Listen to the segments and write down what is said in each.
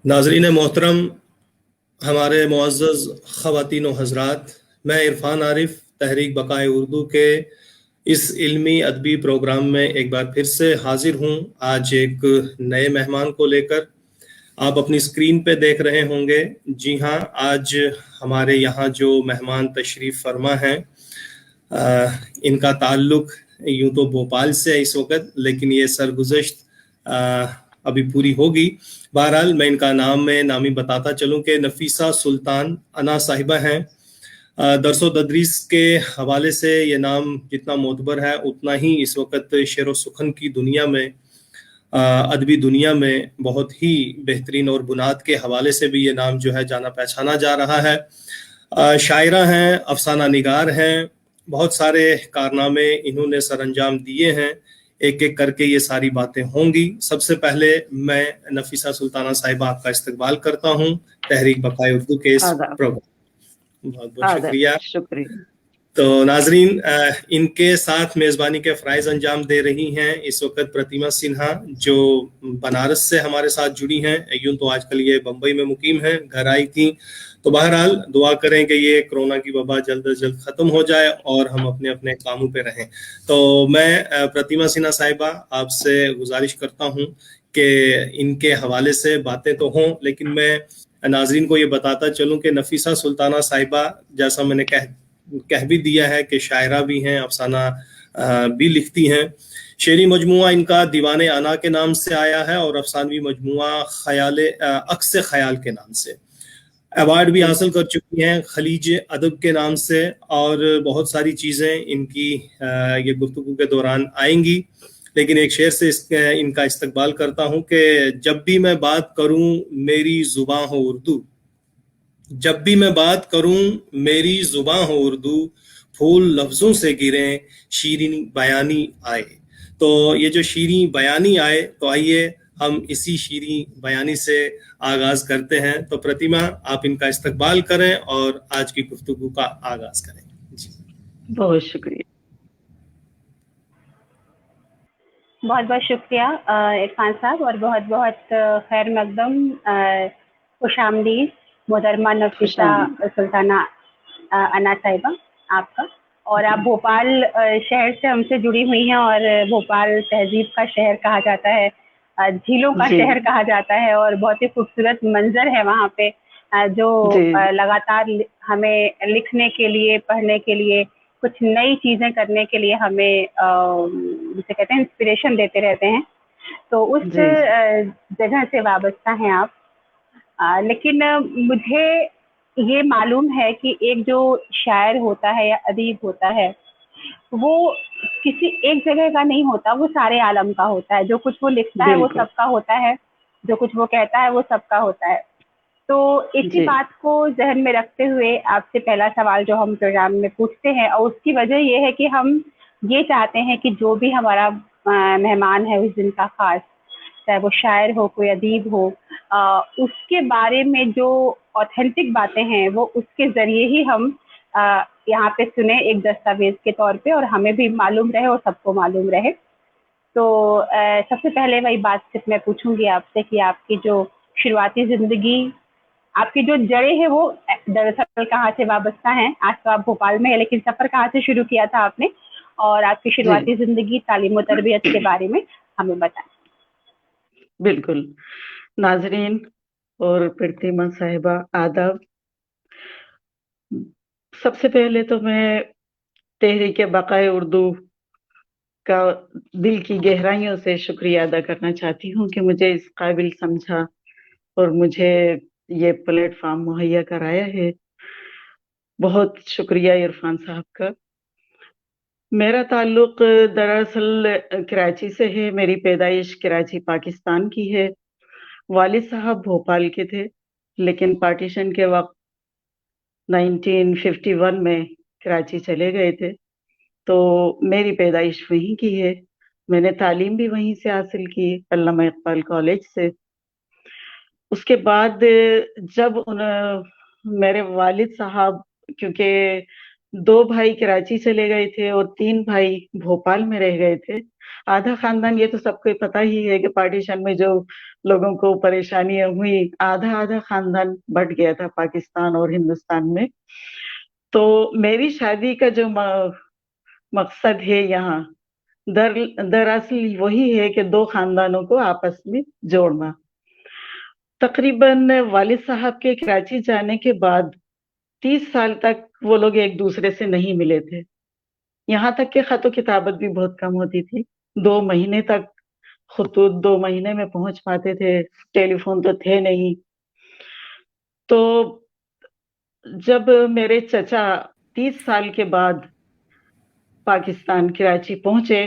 नाजरीन मोहतरम, हमारे मुअज़्ज़ज़ ख़वातीन व हज़रात, मैं इरफान आरिफ तहरीक बक़ाए उर्दू के इस इल्मी अदबी प्रोग्राम में एक बार फिर से हाजिर हूँ। आज एक नए मेहमान को लेकर आप अपनी स्क्रीन पे देख रहे होंगे। जी हाँ, आज हमारे यहाँ जो मेहमान तशरीफ़ फरमा हैं, इनका ताल्लुक यूं तो भोपाल से है इस वक्त, लेकिन ये सरगुज़श्त अभी पूरी होगी। बहरहाल मैं इनका नामी बताता चलूं कि नफीसा सुल्तान अना साहिबा हैं। दरसो तदरीस के हवाले से ये नाम जितना मोतबर है, उतना ही इस वक्त शेर व सुखन की दुनिया में, अदबी दुनिया में बहुत ही बेहतरीन और बुनाद के हवाले से भी ये नाम जो है जाना पहचाना जा रहा है। शायरा हैं, अफसाना निगार हैं, बहुत सारे कारनामे इन्होंने सर अंजाम दिए हैं। एक एक करके ये सारी बातें होंगी। सबसे पहले मैं नफीसा सुल्ताना साहिबा आपका इस्तकबाल करता हूँ तहरीक बक़ाए उर्दू के इस आदाब। प्रोग्राम। बहुत बहुत आदाब, शुक्रिया। शुक्रिया। तो नाजरीन, इनके साथ मेज़बानी के फ़राइज़ अंजाम दे रही हैं इस वक्त प्रतिमा सिन्हा, जो बनारस से हमारे साथ जुड़ी हैं। यूं तो आजकल ये बम्बई में मुकीम हैं, घर आई थी। तो बहरहाल दुआ करें कि ये कोरोना की वबा जल्द से जल्द ख़त्म हो जाए और हम अपने अपने कामों पे रहें। तो मैं प्रतिमा सिन्हा साहिबा आपसे गुजारिश करता हूँ कि इनके हवाले से बातें तो हों, लेकिन मैं नाजरीन को ये बताता चलूँ कि नफीसा सुल्ताना साहिबा, जैसा मैंने कह भी दिया है कि शायरा भी हैं, अफसाना भी लिखती हैं। शेरी मजमुआ इनका दीवाने आना के नाम से आया है और अफसानवी मजमुआ अक्स ख्याल के नाम से। अवार्ड भी हासिल कर चुकी हैं खलीज अदब के नाम से, और बहुत सारी चीज़ें इनकी ये गुफ्तगू के दौरान आएंगी। लेकिन एक शेर से इनका इस्तकबाल करता हूँ कि जब भी मैं बात करूँ मेरी जुबां हो उर्दू, जब भी मैं बात करूं मेरी जुबां हो उर्दू, फूल लफ्जों से गिरे शीरीन बयानी आए। तो ये जो शीरी बयानी आए, तो आइए हम इसी शीरी बयानी से आगाज करते हैं। तो प्रतिमा, आप इनका इस्तकबाल करें और आज की गुफ्तगू का आगाज करें। जी। बहुत शुक्रिया। बहुत बहुत शुक्रिया इरफान साहब, और बहुत बहुत खैर मकदम, खुशामदीद मोहतरमा नफीसा खुशामदीद। सुल्ताना अना साहिबा आपका। और आप भोपाल शहर से हमसे जुड़ी हुई हैं, और भोपाल तहजीब का शहर कहा जाता है, झीलों का जी शहर कहा जाता है, और बहुत ही खूबसूरत मंजर है वहाँ पे, जो जी लगातार हमें लिखने के लिए, पढ़ने के लिए, कुछ नई चीजें करने के लिए हमें जिसे कहते हैं इंस्पिरेशन देते रहते हैं। तो उस जी जगह से वाबस्ता हैं आप। लेकिन मुझे ये मालूम है कि एक जो शायर होता है या अदीब होता है, वो किसी एक जगह का नहीं होता, वो सारे आलम का होता है। जो कुछ वो लिखता है वो बिल्कुल। सबका होता है, जो कुछ वो कहता है वो सबका होता है। तो इसी जी बात को जहन में रखते हुए आपसे पहला सवाल जो हम प्रोग्राम में पूछते हैं, और उसकी वजह ये है कि हम ये चाहते हैं कि जो भी हमारा मेहमान है उस दिन का खास, चाहे वो शायर हो, कोई अदीब हो, उसके बारे में जो ऑथेंटिक बातें हैं वो उसके ज़रिए ही हम यहाँ पे सुने, एक दस्तावेज के तौर पे, और हमें भी मालूम रहे और सबको मालूम रहे। तो सबसे पहले वही बात सिर्फ मैं पूछूंगी आपसे कि आपकी जो शुरुआती ज़िंदगी, आपकी जो जड़ें हैं वो दरअसल कहाँ से वाबस्ता हैं? आज तो आप भोपाल में हैं, लेकिन सफ़र कहाँ से शुरू किया था आपने? और आपकी जी शुरुआती ज़िंदगी, तालीम और तरबियत के बारे में हमें बताएं। बिल्कुल। नाजरीन और प्रतिमा साहिबा, आदाब। सबसे पहले तो मैं तहरीक बक़ाए उर्दू का दिल की गहराइयों से शुक्रिया अदा करना चाहती हूँ कि मुझे इस काबिल समझा और मुझे ये प्लेटफॉर्म मुहैया कराया है। बहुत शुक्रिया इरफान साहब का। मेरा ताल्लुक दरअसल कराची से है। मेरी पैदाइश कराची पाकिस्तान की है। वालिद साहब भोपाल के थे, लेकिन पार्टीशन के वक्त 1951 में कराची चले गए थे, तो मेरी पैदाइश वहीं की है। मैंने तालीम भी वहीं से हासिल की, अल्लामा इकबाल कॉलेज से। उसके बाद जब मेरे वालिद साहब, क्योंकि 2 भाई कराची चले गए थे और 3 भाई भोपाल में रह गए थे। आधा खानदान, ये तो सबको पता ही है कि पार्टीशन में जो लोगों को परेशानियां हुई, आधा आधा खानदान बट गया था पाकिस्तान और हिंदुस्तान में। तो मेरी शादी का जो मकसद है यहाँ, दरअसल वही है कि 2 खानदानों को आपस में जोड़ना। तकरीबन वालिद साहब के कराची जाने के बाद 30 साल तक वो लोग एक दूसरे से नहीं मिले थे। यहाँ तक कि खत किताबत भी बहुत कम होती थी। 2 महीने तक खतूत 2 महीने में पहुंच पाते थे, टेलीफोन तो थे नहीं। तो जब मेरे चचा 30 साल के बाद पाकिस्तान कराची पहुंचे,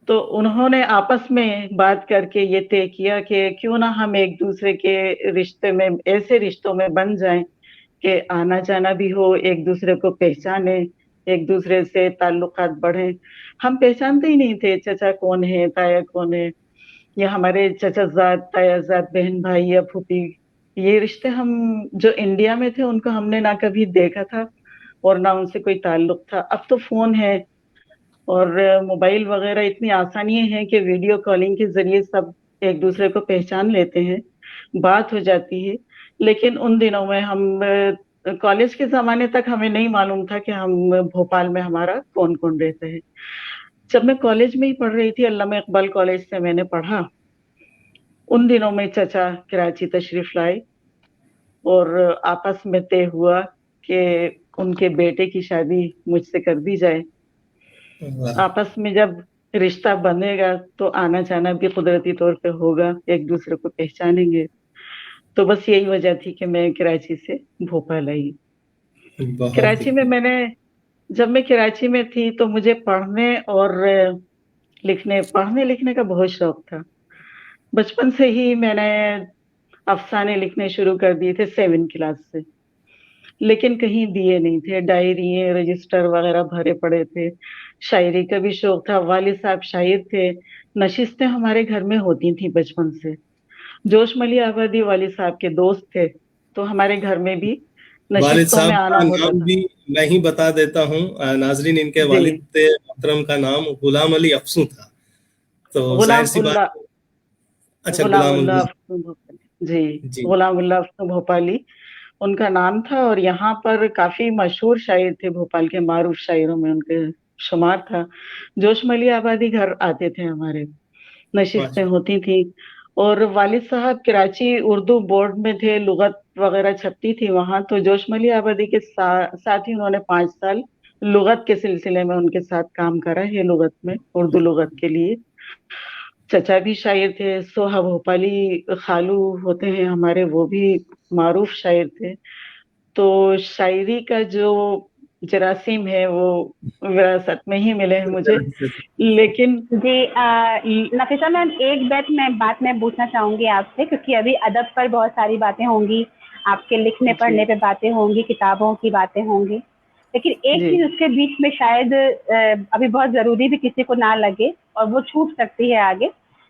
तो उन्होंने आपस में बात करके ये तय किया कि क्यों ना हम एक दूसरे के रिश्ते में, ऐसे रिश्तों में बन जाएं कि आना जाना भी हो, एक दूसरे को पहचाने, एक दूसरे से ताल्लुकात बढ़े। हम पहचानते ही नहीं थे चचा कौन है, ताया कौन है, या हमारे चचाजाद, तायाजाद, बहन भाई या फूफी। ये रिश्ते हम जो इंडिया में थे उनको हमने ना कभी देखा था और ना उनसे कोई ताल्लुक था। अब तो फोन है और मोबाइल वगैरह, इतनी आसानियां हैं कि वीडियो कॉलिंग के जरिए सब एक दूसरे को पहचान लेते हैं, बात हो जाती है। लेकिन उन दिनों में हम कॉलेज के ज़माने तक हमें नहीं मालूम था कि हम भोपाल में हमारा कौन-कौन रहता है। जब मैं कॉलेज में ही पढ़ रही थी, अल्लामा इकबाल कॉलेज से मैंने पढ़ा, उन दिनों में चचा कराची तशरीफ लाए और आपस में तय हुआ कि उनके बेटे की शादी मुझसे कर दी जाए। वाह, आपस में जब रिश्ता बनेगा तो आना जाना भी कुदरती तौर पे होगा, एक दूसरे को पहचानेंगे। तो बस यही वजह थी कि मैं कराची से भोपाल आई। बहुत ही कराची में मैंने जब मैं कराची में थी तो मुझे पढ़ने लिखने का बहुत शौक था। बचपन से ही मैंने अफसाने लिखने शुरू कर दिए थे 7 क्लास से, लेकिन कहीं दिए नहीं थे। डायरी, रजिस्टर वगैरह भरे पड़े थे। शायरी का भी शौक था, वालिद साहब शायर थे। नशिस्तें हमारे घर में होती थी बचपन से। जोशमली आबादी वालिद साहब के दोस्त थे, तो हमारे घर में भी वालिद नशिस्तों में साहब आना का होता नाम था। भी मैं ही बता देता हूँ। नाजरीन, इनके जी, वालिद मोहतरम का नाम गुलाम अली अफसू था। तो जाहिर गुलाम सी बात। उल्लाह अच्छा, गुलाम गुलामुल्लाह अल्लाह। अफ़्ज़ल भोपाली। जी, जी। गुलामुल्लाह अफ़्ज़ल भोपाली उनका नाम था और यहाँ पर काफ़ी मशहूर शायर थे, भोपाल के मारूफ शायरों में उनके शुमार था। जोशमली आबादी घर आते थे हमारे, नशिस्तें माशा- होती थी। और वालिद साहब कराची उर्दू बोर्ड में थे, लुगत वगैरह छपती थी वहाँ, तो जोशमली आबादी के साथ ही उन्होंने 5 साल लुगत के सिलसिले में उनके साथ काम करा है, लुगत में, उर्दू लुगत के लिए। चचा भी शायर थे, सोहा भोपाली खालू होते हैं हमारे, वो भी मारूफ शायर थे। तो शायरी का जो जरासीम है वो विरासत में ही मिले हैं मुझे। लेकिन जी नफीसा मैम, एक बात मैं पूछना चाहूंगी आपसे, क्योंकि अभी अदब पर बहुत सारी बातें होंगी, आपके लिखने जी, पढ़ने पे बातें होंगी, किताबों की बातें होंगी, लेकिन एक जी, चीज उसके बीच में शायद अभी बहुत जरूरी भी किसी को ना लगे और वो छूट सकती है आगे,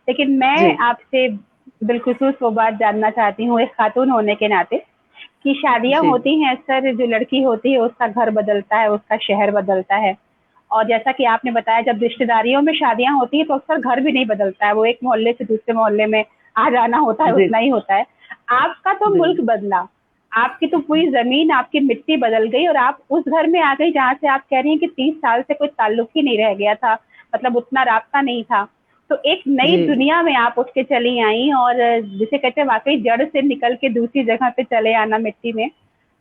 लेकिन जी, मैं आपसे बिलखुसूस वो बात जानना चाहती हूँ एक खातून होने के नाते, कि शादियां जी, होती हैं अक्सर, जो लड़की होती है उसका घर बदलता है, उसका शहर बदलता है, और जैसा कि आपने बताया जब रिश्तेदारियों में शादियां होती हैं तो अक्सर घर भी नहीं बदलता है, वो एक मोहल्ले से दूसरे मोहल्ले में आ जाना होता है, जी, उतना ही होता है। आपका तो जी, मुल्क बदला, आपकी तो पूरी जमीन, आपकी मिट्टी बदल गई और आप उस घर में आ गई जहाँ से आप कह रही हैं कि 30 साल से कोई ताल्लुक ही नहीं रह गया था, मतलब उतना रास्ता नहीं था। तो एक नई जी, दुनिया में आप उठ के चली आई और जिसे कहते हैं वाकई जड़ से निकल के दूसरी जगह पे चले आना मिट्टी में।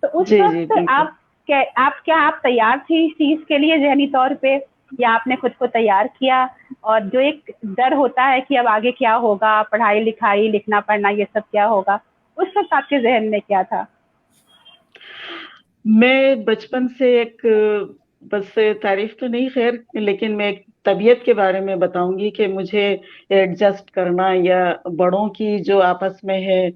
तो उस जी, जी, वक्त बिल्कुल। आप तैयार थी इस चीज के लिए जहनी तौर पे, या आपने खुद को तैयार किया? और जो एक डर होता है कि अब आगे क्या होगा, पढ़ाई लिखाई, लिखना पढ़ना, ये सब क्या होगा, उस वक्त आपके जहन में क्या था? मैं बचपन से एक बस तारीफ तो नहीं खैर, लेकिन मैं एक तबीयत के बारे में बताऊंगी कि मुझे एडजस्ट करना या बड़ों की जो आपस में है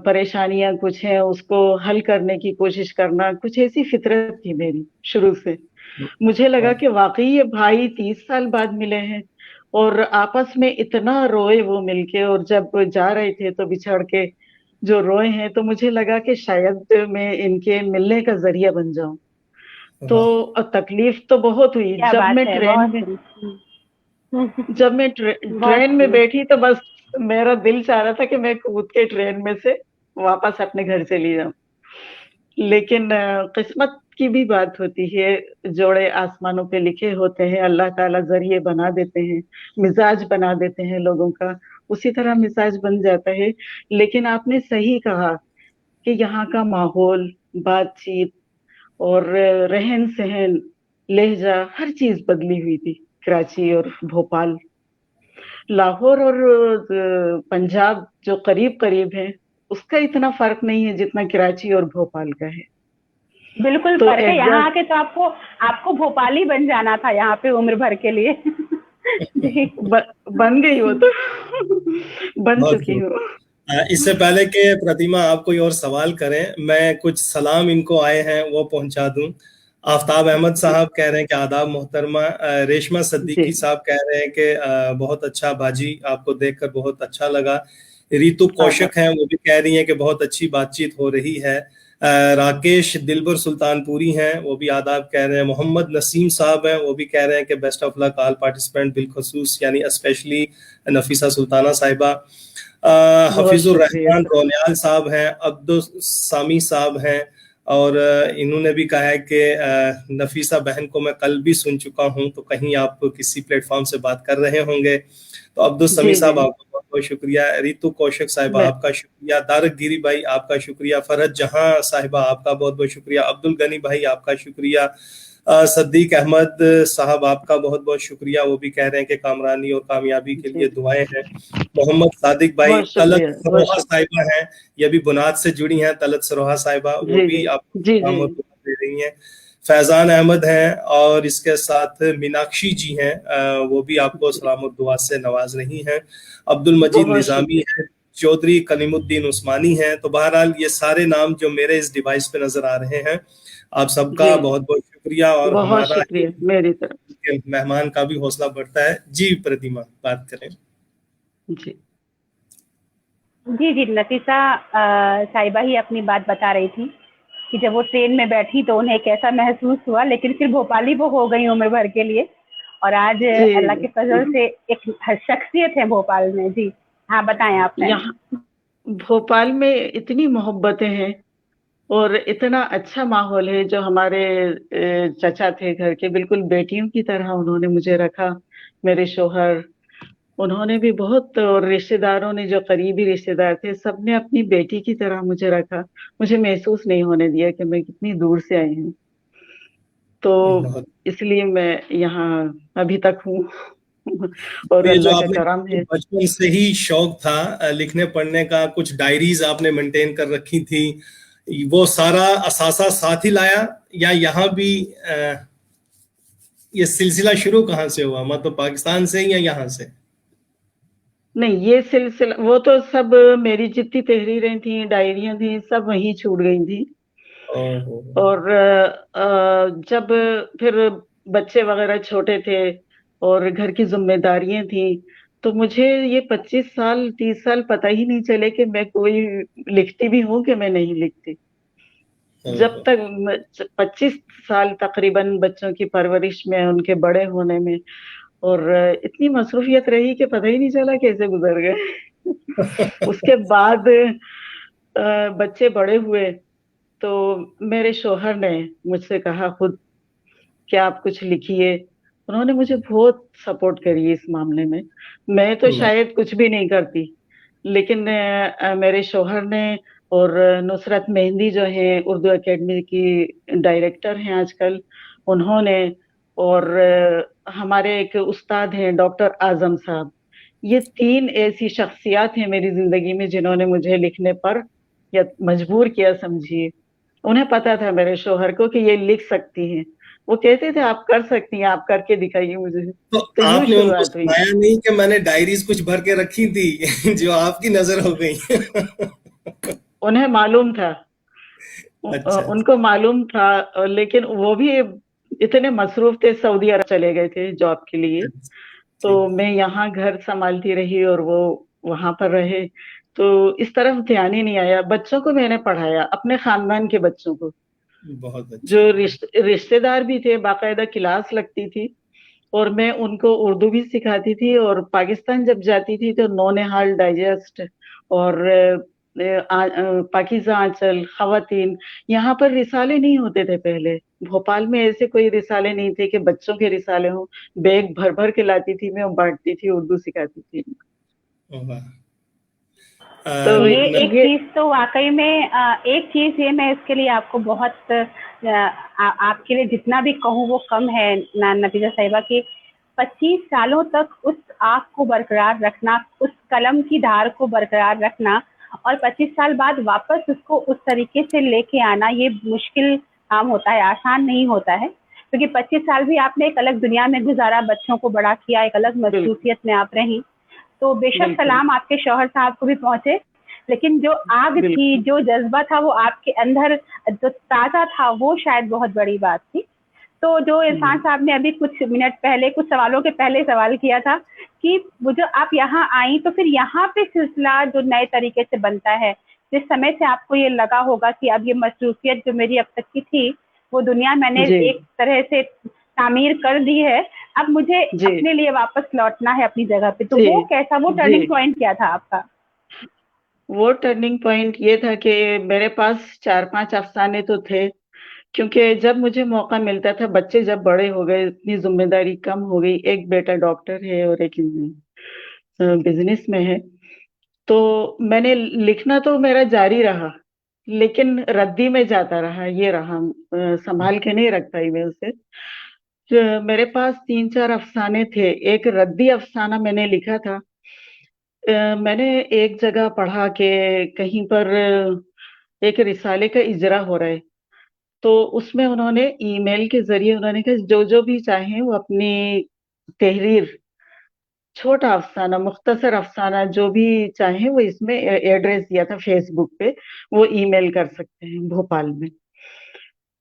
परेशानियां कुछ हैं उसको हल करने की कोशिश करना, कुछ ऐसी फितरत थी मेरी शुरू से। मुझे लगा कि वाकई ये भाई 30 साल बाद मिले हैं और आपस में इतना रोए वो मिलके, और जब जा रहे थे तो बिछड़ के जो रोए हैं, तो मुझे लगा कि शायद मैं इनके मिलने का जरिया बन जाऊं। तो वाह, तकलीफ तो बहुत हुई क्या जब बात मैं है, ट्रेन बहुत में खूब। जब मैं बहुत ट्रेन में खूब। बैठी तो बस मेरा दिल चाह रहा था कि मैं कूद के ट्रेन में से वापस अपने घर चली जाऊं, लेकिन किस्मत की भी बात होती है। जोड़े आसमानों पे लिखे होते हैं, अल्लाह ताला जरिए बना देते हैं, मिजाज बना देते हैं लोगों का, उसी तरह मिजाज बन जाता है। लेकिन आपने सही कहा कि यहाँ का माहौल, बातचीत और रहन सहन, लहजा, हर चीज बदली हुई थी कराची और भोपाल। लाहौर और पंजाब जो करीब करीब है, उसका इतना फर्क नहीं है जितना कराची और भोपाल का है। बिल्कुल तो फर्क है, यहाँ एडजस्ट आके तो आपको आपको भोपाली बन जाना था यहाँ पे उम्र भर के लिए। जी। बन गई हो तो बन बहुत चुकी खूब। हूँ। इससे पहले कि प्रतिमा आप कोई और सवाल करें, मैं कुछ सलाम इनको आए हैं वो पहुंचा दूं। आफ्ताब अहमद जी साहब कह रहे हैं कि आदाब मोहतरमा। रेशमा जी सिद्दीकी साहब कह रहे हैं कि बहुत अच्छा बाजी, आपको देखकर बहुत अच्छा लगा। रितु आदाब। कौशिक हैं, वो भी कह रही हैं कि बहुत अच्छी बातचीत हो रही है। राकेश दिलबर सुल्तानपुरी हैं, वो भी आदाब कह रहे हैं। मोहम्मद नसीम साहब हैं, वो भी कह रहे हैं कि best of luck all participant, बिलखसूस यानी स्पेशली नफीसा सुल्ताना साहिबा। बहुत हफीजुर शुक्रिया रहमान सर। रोनियाल साहब हैं, अब्दुल सामी साहब हैं, और इन्होंने भी कहा है कि नफीसा बहन को मैं कल भी सुन चुका हूं, तो कहीं आप किसी प्लेटफॉर्म से बात कर रहे होंगे। तो अब्दुल समी जी जी साहब आपका बहुत बहुत शुक्रिया। रितु कौशिक साहिबा मैं आपका शुक्रिया। दारक गिरी भाई आपका शुक्रिया। फरहत जहां साहिबा आपका बहुत बहुत शुक्रिया। अब्दुल गनी भाई आपका शुक्रिया। सद्दीक अहमद साहब आपका बहुत बहुत शुक्रिया, वो भी कह रहे हैं कि कामरानी और कामयाबी के लिए जी दुआएं हैं। मोहम्मद सादिक भाई, बहुत तलत शुक्रिया, बहुत सरोहा शुक्रिया। साहिबा हैं, ये भी बुनाद से जुड़ी हैं, तलत सरोहा साहिबा, वो जी भी जी आपको जी जी सलाम और दुआ दे रही हैं। फैजान अहमद हैं, और इसके साथ मीनाक्षी जी हैं, वो भी आपको जी सलाम और दुआ से नवाज रही हैं। अब्दुल मजीद बहुत निजामी शुक्रिया। हैं, चौधरी कलीमुद्दीन उस्मानी हैं। तो बहरहाल ये सारे नाम जो मेरे इस डिवाइस पे नजर आ रहे हैं, आप सबका जी बहुत बहुत शुक्रिया, और बहुत हमारा शुक्रिया मेरी तरफ मेहमान का भी हौसला बढ़ता है। जी प्रतिमा, बात करें। जी। जी जी, नफीसा साहिबा ही अपनी बात बता रही थी कि जब वो ट्रेन में बैठी तो उन्हें कैसा महसूस हुआ, लेकिन फिर भोपाली वो हो गई उम्र भर के लिए। और आज जी अल्लाह के फजल से एक शख्सियत है भोपाल में। जी हाँ, बताएं आप मैम। यहाँ भोपाल में इतनी मोहब्बतें हैं और इतना अच्छा माहौल है। जो हमारे चचा थे घर के, बिल्कुल बेटियों की तरह उन्होंने मुझे रखा। मेरे शोहर, उन्होंने भी बहुत, और रिश्तेदारों ने, जो करीबी रिश्तेदार थे, सबने अपनी बेटी की तरह मुझे रखा। मुझे महसूस नहीं होने दिया कि मैं कितनी दूर से आई हूँ। तो बहुत। इसलिए मैं यहाँ अभी तक हूँ और तो ये जो अल्लाह का आपने करम है। बचपन से ही शौक था लिखने पढ़ने का, कुछ डायरीज आपने मेंटेन कर रखी थी, वो सारा असासा साथ ही लाया, या यहाँ भी ये सिलसिला शुरू कहाँ से हुआ, मतलब पाकिस्तान से या यहाँ से? नहीं, ये सिलसिला, वो तो सब, मेरी जितनी तहरीरें थी, डायरियां थी, सब वहीं छूट गई थी। ओहो। और जब फिर बच्चे वगैरह छोटे थे और घर की जिम्मेदारियां थी, तो मुझे ये 25 साल 30 साल पता ही नहीं चले कि मैं कोई लिखती भी हूँ कि मैं नहीं लिखती। जब ओहो। तक 25 साल तकरीबन बच्चों की परवरिश में, उनके बड़े होने में, और इतनी मसरूफियत रही कि पता ही नहीं चला कैसे गुजर गए। उसके बाद बच्चे बड़े हुए तो मेरे शोहर ने मुझसे कहा खुद कि आप कुछ लिखिए। उन्होंने मुझे बहुत सपोर्ट करी इस मामले में। मैं तो अल्लाह। शायद कुछ भी नहीं करती, लेकिन मेरे शोहर ने, और नुसरत मेहंदी जो है उर्दू एकेडमी की डायरेक्टर हैं आजकल, उन्होंने, और हमारे एक उस्ताद हैं डॉक्टर आजम साहब, ये 3 ऐसी शख्सियात हैं मेरी जिंदगी में जिन्होंने मुझे लिखने पर या मजबूर किया समझिए। उन्हें पता था मेरे शोहर को कि ये लिख सकती हैं। वो कहते थे आप कर सकती हैं, आप करके दिखाइए मुझे। तो तो यूं आपने उनको शुरुआत हुई। सुनाया नहीं कि मैंने डायरीज कुछ भर के रखी थी जो आपकी नजर हो गई? उन्हें मालूम था, अच्छा। उनको मालूम था, लेकिन वो भी इतने मसरूफ थे, सऊदी अरब चले गए थे जॉब के लिए। अच्छा। तो ठीक। मैं यहाँ घर संभालती रही और वो वहां पर रहे, तो इस तरफ ध्यान ही नहीं आया। बच्चों को मैंने पढ़ाया, अपने खानदान के बच्चों को, बहुत अच्छा। जो रिश्तेदार भी थे, बाकायदा क्लास लगती थी और मैं उनको उर्दू भी सिखाती थी। और पाकिस्तान जब जाती थी तो नौनिहाल डाइजेस्ट और पाकीज़ा आंचल, खवातीन, यहाँ पर रिसाले नहीं होते थे पहले। भोपाल में ऐसे कोई रिसाले नहीं थे कि बच्चों के रिसाले हों। बैग भर भर के लाती थी मैं, बांटती थी, उर्दू सिखाती थी। वाह। तो ये एक ये चीज तो वाकई में एक चीज ये मैं इसके लिए आपको बहुत आपके लिए जितना भी कहूँ वो कम है नफीसा साहिबा की 25 सालों तक उस आग को बरकरार रखना, उस कलम की धार को बरकरार रखना और 25 साल बाद वापस उसको उस तरीके से लेके आना, ये मुश्किल काम होता है, आसान नहीं होता है। क्योंकि 25 साल भी आपने एक अलग दुनिया में गुजारा, बच्चों को बड़ा किया, एक अलग बिल्कुल मसरूफियत में आप रही। तो बेशक बिल्कुल सलाम आपके शौहर साहब को भी पहुंचे, लेकिन जो आग थी, बिल्कुल जो जज्बा था वो आपके अंदर जो ताज़ा था, वो शायद बहुत बड़ी बात थी। तो जो इरफान साहब ने अभी कुछ मिनट पहले, कुछ सवालों के पहले सवाल किया था कि वो जो आप यहाँ आई तो फिर यहाँ पे सिलसिला जो नए तरीके से बनता है, जिस समय से आपको ये लगा होगा कि अब ये मसरूफियत जो मेरी अब तक की थी वो दुनिया मैंने जी एक तरह से तामीर कर दी है, अब मुझे जी अपने लिए वापस लौटना है अपनी जगह पे। तो जी वो कैसा, वो जी टर्निंग पॉइंट क्या था आपका? वो टर्निंग पॉइंट ये था कि मेरे पास 4-5 अफसाने तो थे, क्योंकि जब मुझे मौका मिलता था, बच्चे जब बड़े हो गए, इतनी जिम्मेदारी कम हो गई, एक बेटा डॉक्टर है और एक बिजनेस में है, तो मैंने लिखना तो मेरा जारी रहा, लेकिन रद्दी में जाता रहा, ये रहा, संभाल के नहीं रख पाई मैं उसे। मेरे पास 3-4 अफसाने थे। एक रद्दी अफसाना मैंने लिखा था। मैंने एक जगह पढ़ा कि कहीं पर एक रिसाले का इजरा हो रहा है, तो उसमें उन्होंने ईमेल के जरिए उन्होंने कहा जो जो भी चाहें वो अपनी तहरीर, छोटा अफसाना, मुख्तसर अफसाना, जो भी चाहें वो इसमें एड्रेस दिया था फेसबुक पे, वो ईमेल कर सकते हैं भोपाल में।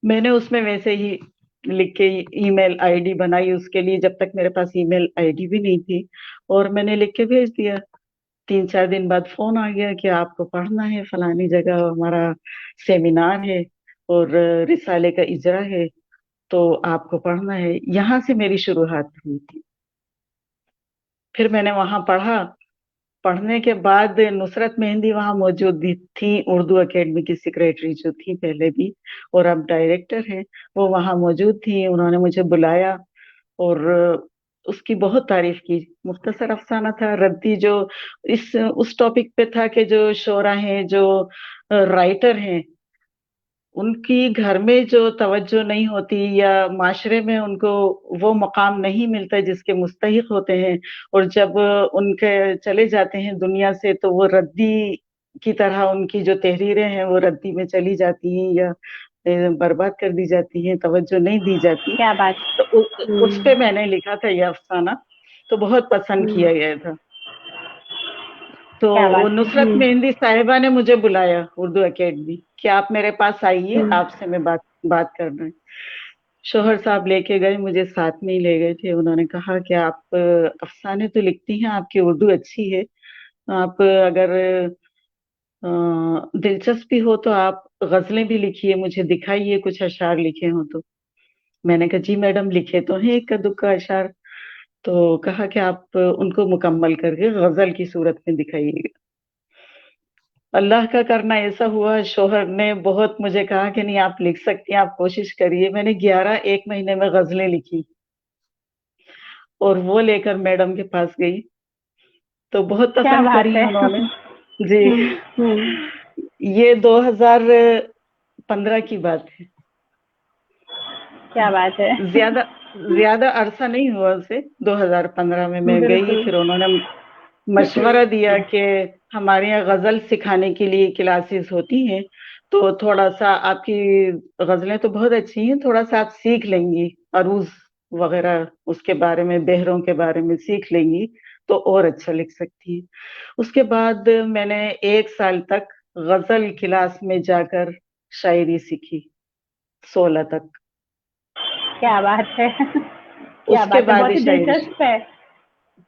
मैंने उसमें वैसे ही लिख के ईमेल आईडी बनाई उसके लिए, जब तक मेरे पास ईमेल आईडी भी नहीं थी, और मैंने लिख के भेज दिया। 3-4 दिन बाद फोन आ गया कि आपको पढ़ना है, फलानी जगह हमारा सेमिनार है और रिसाले का इजरा है, तो आपको पढ़ना है। यहाँ से मेरी शुरुआत हुई थी। फिर मैंने वहां पढ़ा। पढ़ने के बाद नुसरत मेहंदी वहां मौजूद थी, उर्दू एकेडमी की सेक्रेटरी जो थी पहले भी और अब डायरेक्टर है, वो वहां मौजूद थी। उन्होंने मुझे बुलाया और उसकी बहुत तारीफ की। मुख्तसर अफसाना था, रद्दी, जो इस उस टॉपिक पे था कि जो शोरा हैं, जो राइटर हैं, उनकी घर में जो तवज्जो नहीं होती या माशरे में उनको वो मकाम नहीं मिलता जिसके मुस्तहिक होते हैं, और जब उनके चले जाते हैं दुनिया से तो वो रद्दी की तरह उनकी जो तहरीरें हैं वो रद्दी में चली जाती हैं या बर्बाद कर दी जाती हैं, तवज्जो नहीं दी जाती। क्या बात। तो उस पे मैंने लिखा था ये अफसाना, तो बहुत पसंद किया गया था। तो क्या वो बात। नुसरत मेहंदी साहिबा ने मुझे बुलाया उर्दू एकेडमी कि आप मेरे पास आइए, आपसे मैं बात करना है। शोहर साहब लेके गए, मुझे साथ में ही ले गए थे। उन्होंने कहा कि आप अफसाने तो लिखती हैं, आपकी उर्दू अच्छी है, आप अगर दिलचस्पी हो तो आप गजलें भी लिखिए, मुझे दिखाइए कुछ अशार लिखे हो तो। मैंने कहा जी मैडम, लिखे तो हैं इक्का दुक्का अशार। तो कहा कि आप उनको मुकम्मल करके गजल की सूरत में दिखाइएगा। अल्लाह का करना ऐसा हुआ, शोहर ने बहुत मुझे कहा कि नहीं आप लिख सकती हैं, आप कोशिश करिए। मैंने 1 महीने में गजलें लिखी और वो लेकर मैडम के पास गई, तो बहुत क्या पसंद बात करी है। उन्होंने। जी, हम्म, ये 2015 की बात है। क्या बात है। ज्यादा ज्यादा अरसा नहीं हुआ उसे। 2015 में मैं गई, बिल्कुल। फिर उन्होंने मशवरा दिया कि हमारे यहाँ गजल सिखाने के लिए क्लासेस होती हैं, तो थोड़ा सा आपकी गजलें तो बहुत अच्छी हैं, थोड़ा सा आप सीख लेंगी, अरूज वगैरह उसके बारे में, बहरों के बारे में सीख लेंगी तो और अच्छा लिख सकती हैं। उसके बाद मैंने 1 साल तक गजल क्लास में जाकर शायरी सीखी, 16 तक। क्या बात है। क्या उसके बात है, बाद बहुत ही ही शायरी दिलचस्प है। जी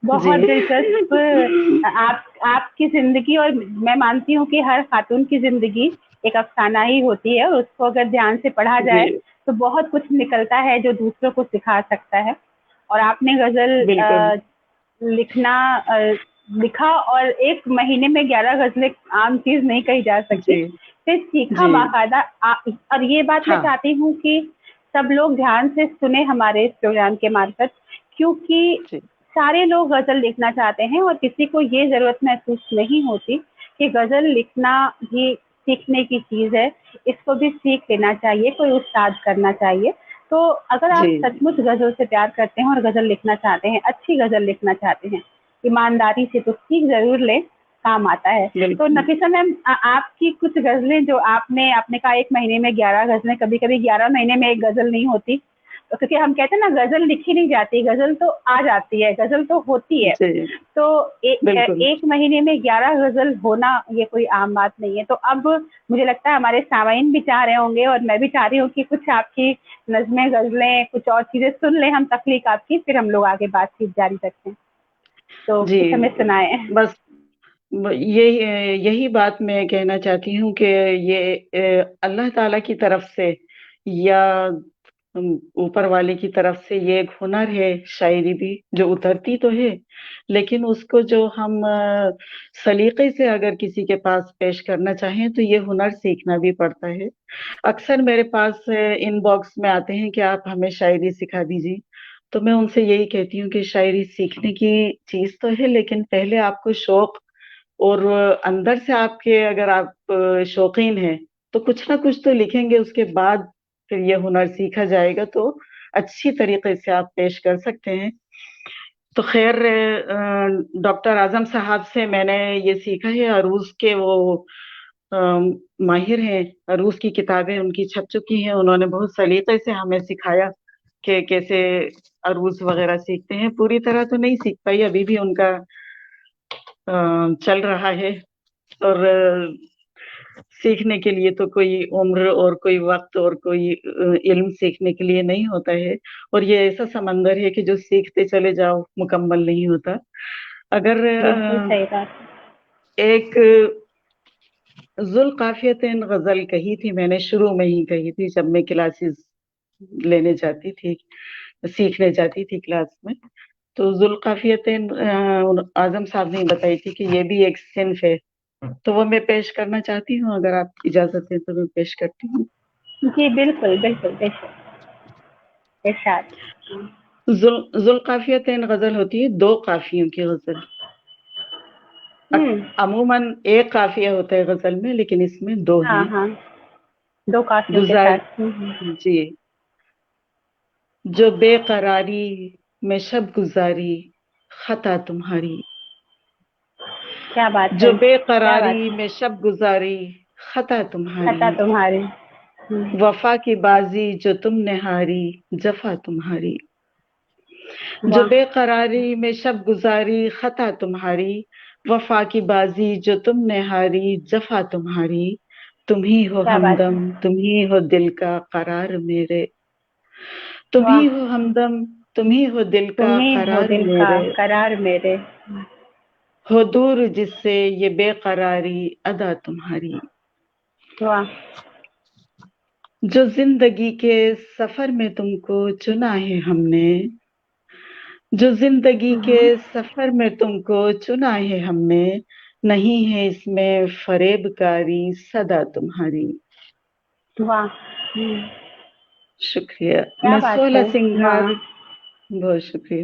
बहुत दिलचस्प। आप آپ کی زندگی، اور میں مانتی ہوں کہ ہر خاتون کی زندگی ایک افسانہ ہی ہوتی ہے، اور اس کو اگر دھیان سے پڑھا جائے جی تو بہت کچھ نکلتا ہے جو دوسروں کو سکھا سکتا ہے. اور آپ نے غزل بالکل لکھا، اور ایک مہینے میں 11 غزلیں عام چیز نہیں کہی جا سکتی. جی پھر سیکھا جی باقاعدہ. اور یہ بات میں ہاں چاہتی ہوں کہ سب لوگ دھیان سے سنیں ہمارے اس پروگرام کے مارفت، کیونکہ جی سارے لوگ غزل لکھنا چاہتے ہیں، اور کسی کو یہ ضرورت محسوس نہیں ہوتی کہ غزل لکھنا بھی سیکھنے کی چیز ہے، اس کو بھی سیکھ لینا چاہیے، کوئی استاد کرنا چاہیے. تو اگر آپ جی سچ مچ غزل سے پیار کرتے ہیں اور غزل لکھنا چاہتے ہیں، اچھی غزل لکھنا چاہتے ہیں، ایمانداری سے، تو سیکھ ضرور لیں، کام آتا ہے. تو بالکل نفیسہ میم، آپ کی کچھ غزلیں جو آپ نے کہا ایک مہینے میں 11 غزلیں، کبھی کبھی 11 مہینے میں ایک غزل نہیں ہوتی، کیونکہ ہم کہتے ہیں نا غزل لکھی نہیں جاتی، غزل تو آ جاتی ہے، غزل تو ہوتی ہے. جی تو بالکل ایک مہینے میں 11 غزل ہونا یہ کوئی عام بات نہیں ہے. تو اب مجھے لگتا ہے ہمارے سامعین بھی چاہ رہے ہوں گے، اور میں بھی چاہ رہی ہوں کہ کچھ آپ کی نظمیں، غزلیں، کچھ اور چیزیں سن لیں ہم، تخلیق آپ کی، پھر ہم لوگ آگے بات چیت جاری رکھتے ہیں. تو جی. کچھ ہمیں سنائیں. بس یہی بات میں کہنا چاہتی ہوں کہ یہ اللہ تعالی کی طرف سے یا اوپر والے کی طرف سے یہ ایک ہنر ہے، شاعری بھی جو اترتی تو ہے، لیکن اس کو جو ہم سلیقے سے اگر کسی کے پاس پیش کرنا چاہیں تو یہ ہنر سیکھنا بھی پڑتا ہے. اکثر میرے پاس ان باکس میں آتے ہیں کہ آپ ہمیں شاعری سکھا دیجیے، تو میں ان سے یہی کہتی ہوں کہ شاعری سیکھنے کی چیز تو ہے، لیکن پہلے آپ کو شوق اور اندر سے آپ کے، اگر آپ شوقین ہیں تو کچھ نہ کچھ تو لکھیں گے، اس کے بعد پھر یہ ہنر سیکھا جائے گا تو اچھی طریقے سے آپ پیش کر سکتے ہیں. تو خیر، ڈاکٹر اعظم صاحب سے میں نے یہ سیکھا ہے. عروض کے وہ ماہر ہیں، عروض کی کتابیں ان کی چھپ چکی ہیں، انہوں نے بہت سلیقے سے ہمیں سکھایا کہ کیسے عروض وغیرہ سیکھتے ہیں. پوری طرح تو نہیں سیکھ پائی، ابھی بھی ان کا چل رہا ہے، اور سیکھنے کے لیے تو کوئی عمر اور کوئی وقت اور کوئی علم سیکھنے کے لیے نہیں ہوتا ہے، اور یہ ایسا سمندر ہے کہ جو سیکھتے چلے جاؤ مکمل نہیں ہوتا. اگر بالکل صحیح بات. ایک ذوالقافیتین غزل کہی تھی میں نے، شروع میں ہی کہی تھی جب میں کلاسز لینے جاتی تھی، سیکھنے جاتی تھی کلاس میں، تو ذوالقافیتین اعظم صاحب نے بتائی تھی کہ یہ بھی ایک صنف ہے، تو وہ میں پیش کرنا چاہتی ہوں، اگر آپ اجازت ہے تو میں پیش کرتی ہوں. جی بالکل بالکل، بے شک، ارشاد. ذوالقافیتین غزل ہوتی ہے 2 قافیوں کی غزل. عموماً ایک قافیہ ہوتا ہے غزل میں، لیکن اس میں 2 ہاں ہیں. ہاں، 2 قافیوں کے گزار ساتھ. جی. جو بے قراری میں شب گزاری خطا تمہاری، کیا بات جو ہے، بے کیا بات قراری ہے. میں شب گزاری خطا تمہاری، خطا تمہاری. وفا کی بازی جو تم نے ہاری جفا تمہاری. جو واہ، بے قراری میں شب گزاری خطا تمہاری، وفا کی بازی جو تم نے ہاری جفا تمہاری. تم ہی ہو کیا بات ہمدم، ہے. تم ہی ہو دل کا قرار میرے، تم ہی واہ، ہو ہمدم، تم ہی ہو دل کا تم ہی ہو قرار دل کا میرے، قرار میرے. ہو دور جس سے یہ بے قراری ادا تمہاری. واہ، جو زندگی کے سفر میں تم کو چنا ہے ہم نے، جو زندگی کے سفر میں تم کو چنا ہے ہم نے، نہیں ہے اس میں فریب کاری صدا تمہاری. واہ. شکریہ. کیا میں بات 16 ہے. سنگھار، واہ، بہت شکریہ.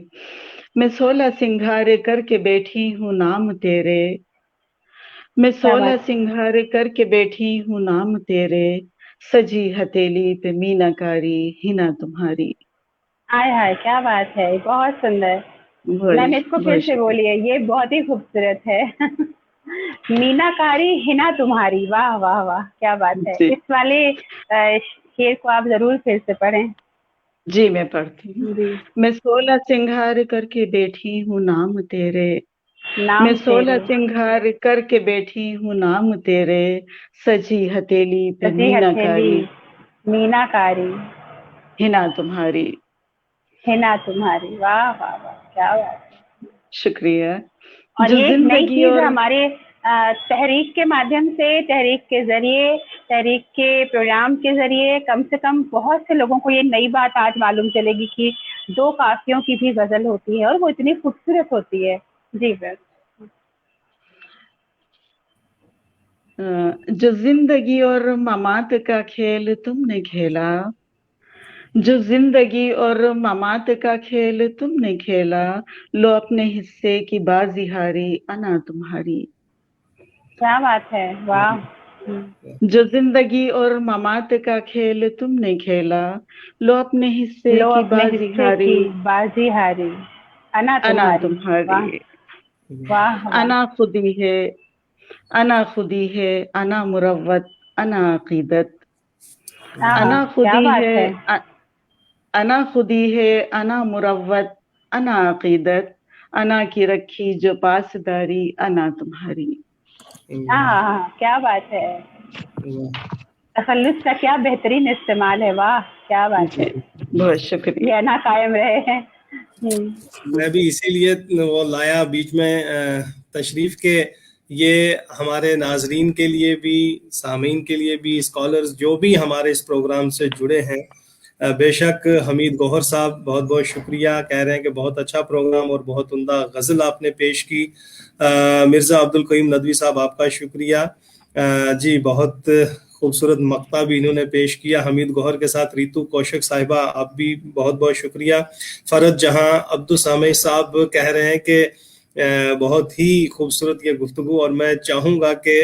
میں 16 سنگھار کر کے بیٹھی ہوں نام تیرے، میں کیا 16 بات. سنگھار کر کے بیٹھی ہوں نام تیرے، سجی ہتھیلی پہ مینا کاری ہنا تمہاری. ہائے ہائے، کیا بات ہے، بہت سندر. میم اس کو پھر بہت سے شکریہ. بولیے، یہ بہت ہی خوبصورت ہے. مینا کاری ہنا تمہاری. واہ واہ واہ، کیا بات ہے. جی اس والے شعر کو آپ ضرور پھر سے پڑھیں. جی میں پڑھتی ہوں. جی. میں 16 سنگھار کر کے بیٹھی ہوں نام تیرے، میں نام 16 تیرے، سنگھار کر کے بیٹھی ہوں نام تیرے، سجی ہتھیلی پہ سجی مینا ہتھیلی کاری مینا کاری ہنا تمہاری. ہنا تمہاری. واہ واہ واہ، کیا بات. شکریہ. اور جو یہ ایک نئی زندگی چیز اور ہمارے تحریک کے مادھیم سے، تحریک کے ذریعے، تحریک کے پروگرام کے ذریعے کم سے کم بہت سے لوگوں کو یہ نئی بات آج معلوم چلے گی کہ 2 قافیوں کی بھی غزل ہوتی ہے اور وہ اتنی خوبصورت ہوتی ہے. جی سر. جو زندگی اور ممات کا کھیل تم نے کھیلا، جو زندگی اور ممات کا کھیل تم نے کھیلا، لو اپنے حصے کی بازی ہاری انا تمہاری. کیا بات ہے، واہ. جو زندگی اور ممات کا کھیل تم نے کھیلا، لو اپنے حصے لو کی اپنے بازی حصے ہاری کی بازی ہاری انا انا تمہاری. واہ تمہاری. واہ واہ. انا خودی ہے، انا خودی ہے، انا مروت، انا عقیدت. انا کیا خودی بات ہے، ہے. انا خودی ہے، انا مروت، انا عقیدت. انا کی رکھی جو پاسداری انا تمہاری. کیا بات ہے. تخلص کا کیا بہترین استعمال ہے. واہ کیا بات ہے. بہت شکریہ. یہ انا قائم رہے ہیں. میں بھی اسی لیے وہ لایا بیچ میں تشریف کے یہ ہمارے ناظرین کے لیے بھی، سامعین کے لیے بھی، اسکالرز جو بھی ہمارے اس پروگرام سے جڑے ہیں، بے شک حمید گوہر صاحب بہت بہت شکریہ. کہہ رہے ہیں کہ بہت اچھا پروگرام اور بہت عمدہ غزل آپ نے پیش کی. مرزا عبد القیوم ندوی صاحب آپ کا شکریہ. جی بہت خوبصورت مقطع بھی انہوں نے پیش کیا. حمید گوہر کے ساتھ ریتو کوشک صاحبہ آپ بھی بہت بہت شکریہ. فرد جہاں عبدالسامع صاحب کہہ رہے ہیں کہ بہت ہی خوبصورت یہ گفتگو، اور میں چاہوں گا کہ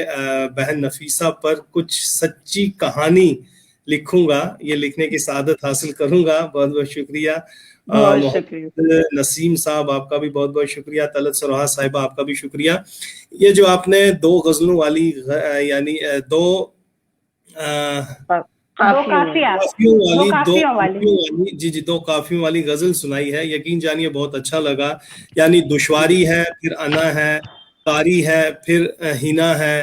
بہن نفیسہ پر کچھ سچی کہانی لکھوں گا، یہ لکھنے کی سعادت حاصل کروں گا. بہت بہت شکریہ. بہت محمد شکریہ. نسیم صاحب آپ کا بھی بہت بہت شکریہ. طلعت سروہا صاحبہ آپ کا بھی شکریہ. یہ جو آپ نے 2 غزلوں والی یعنی 2 قافیوں والی جی 2 قافیوں والی غزل سنائی ہے، یقین جانیے بہت اچھا لگا. یعنی دشواری ہے، پھر انا ہے، کاری ہے، پھر ہنا ہے،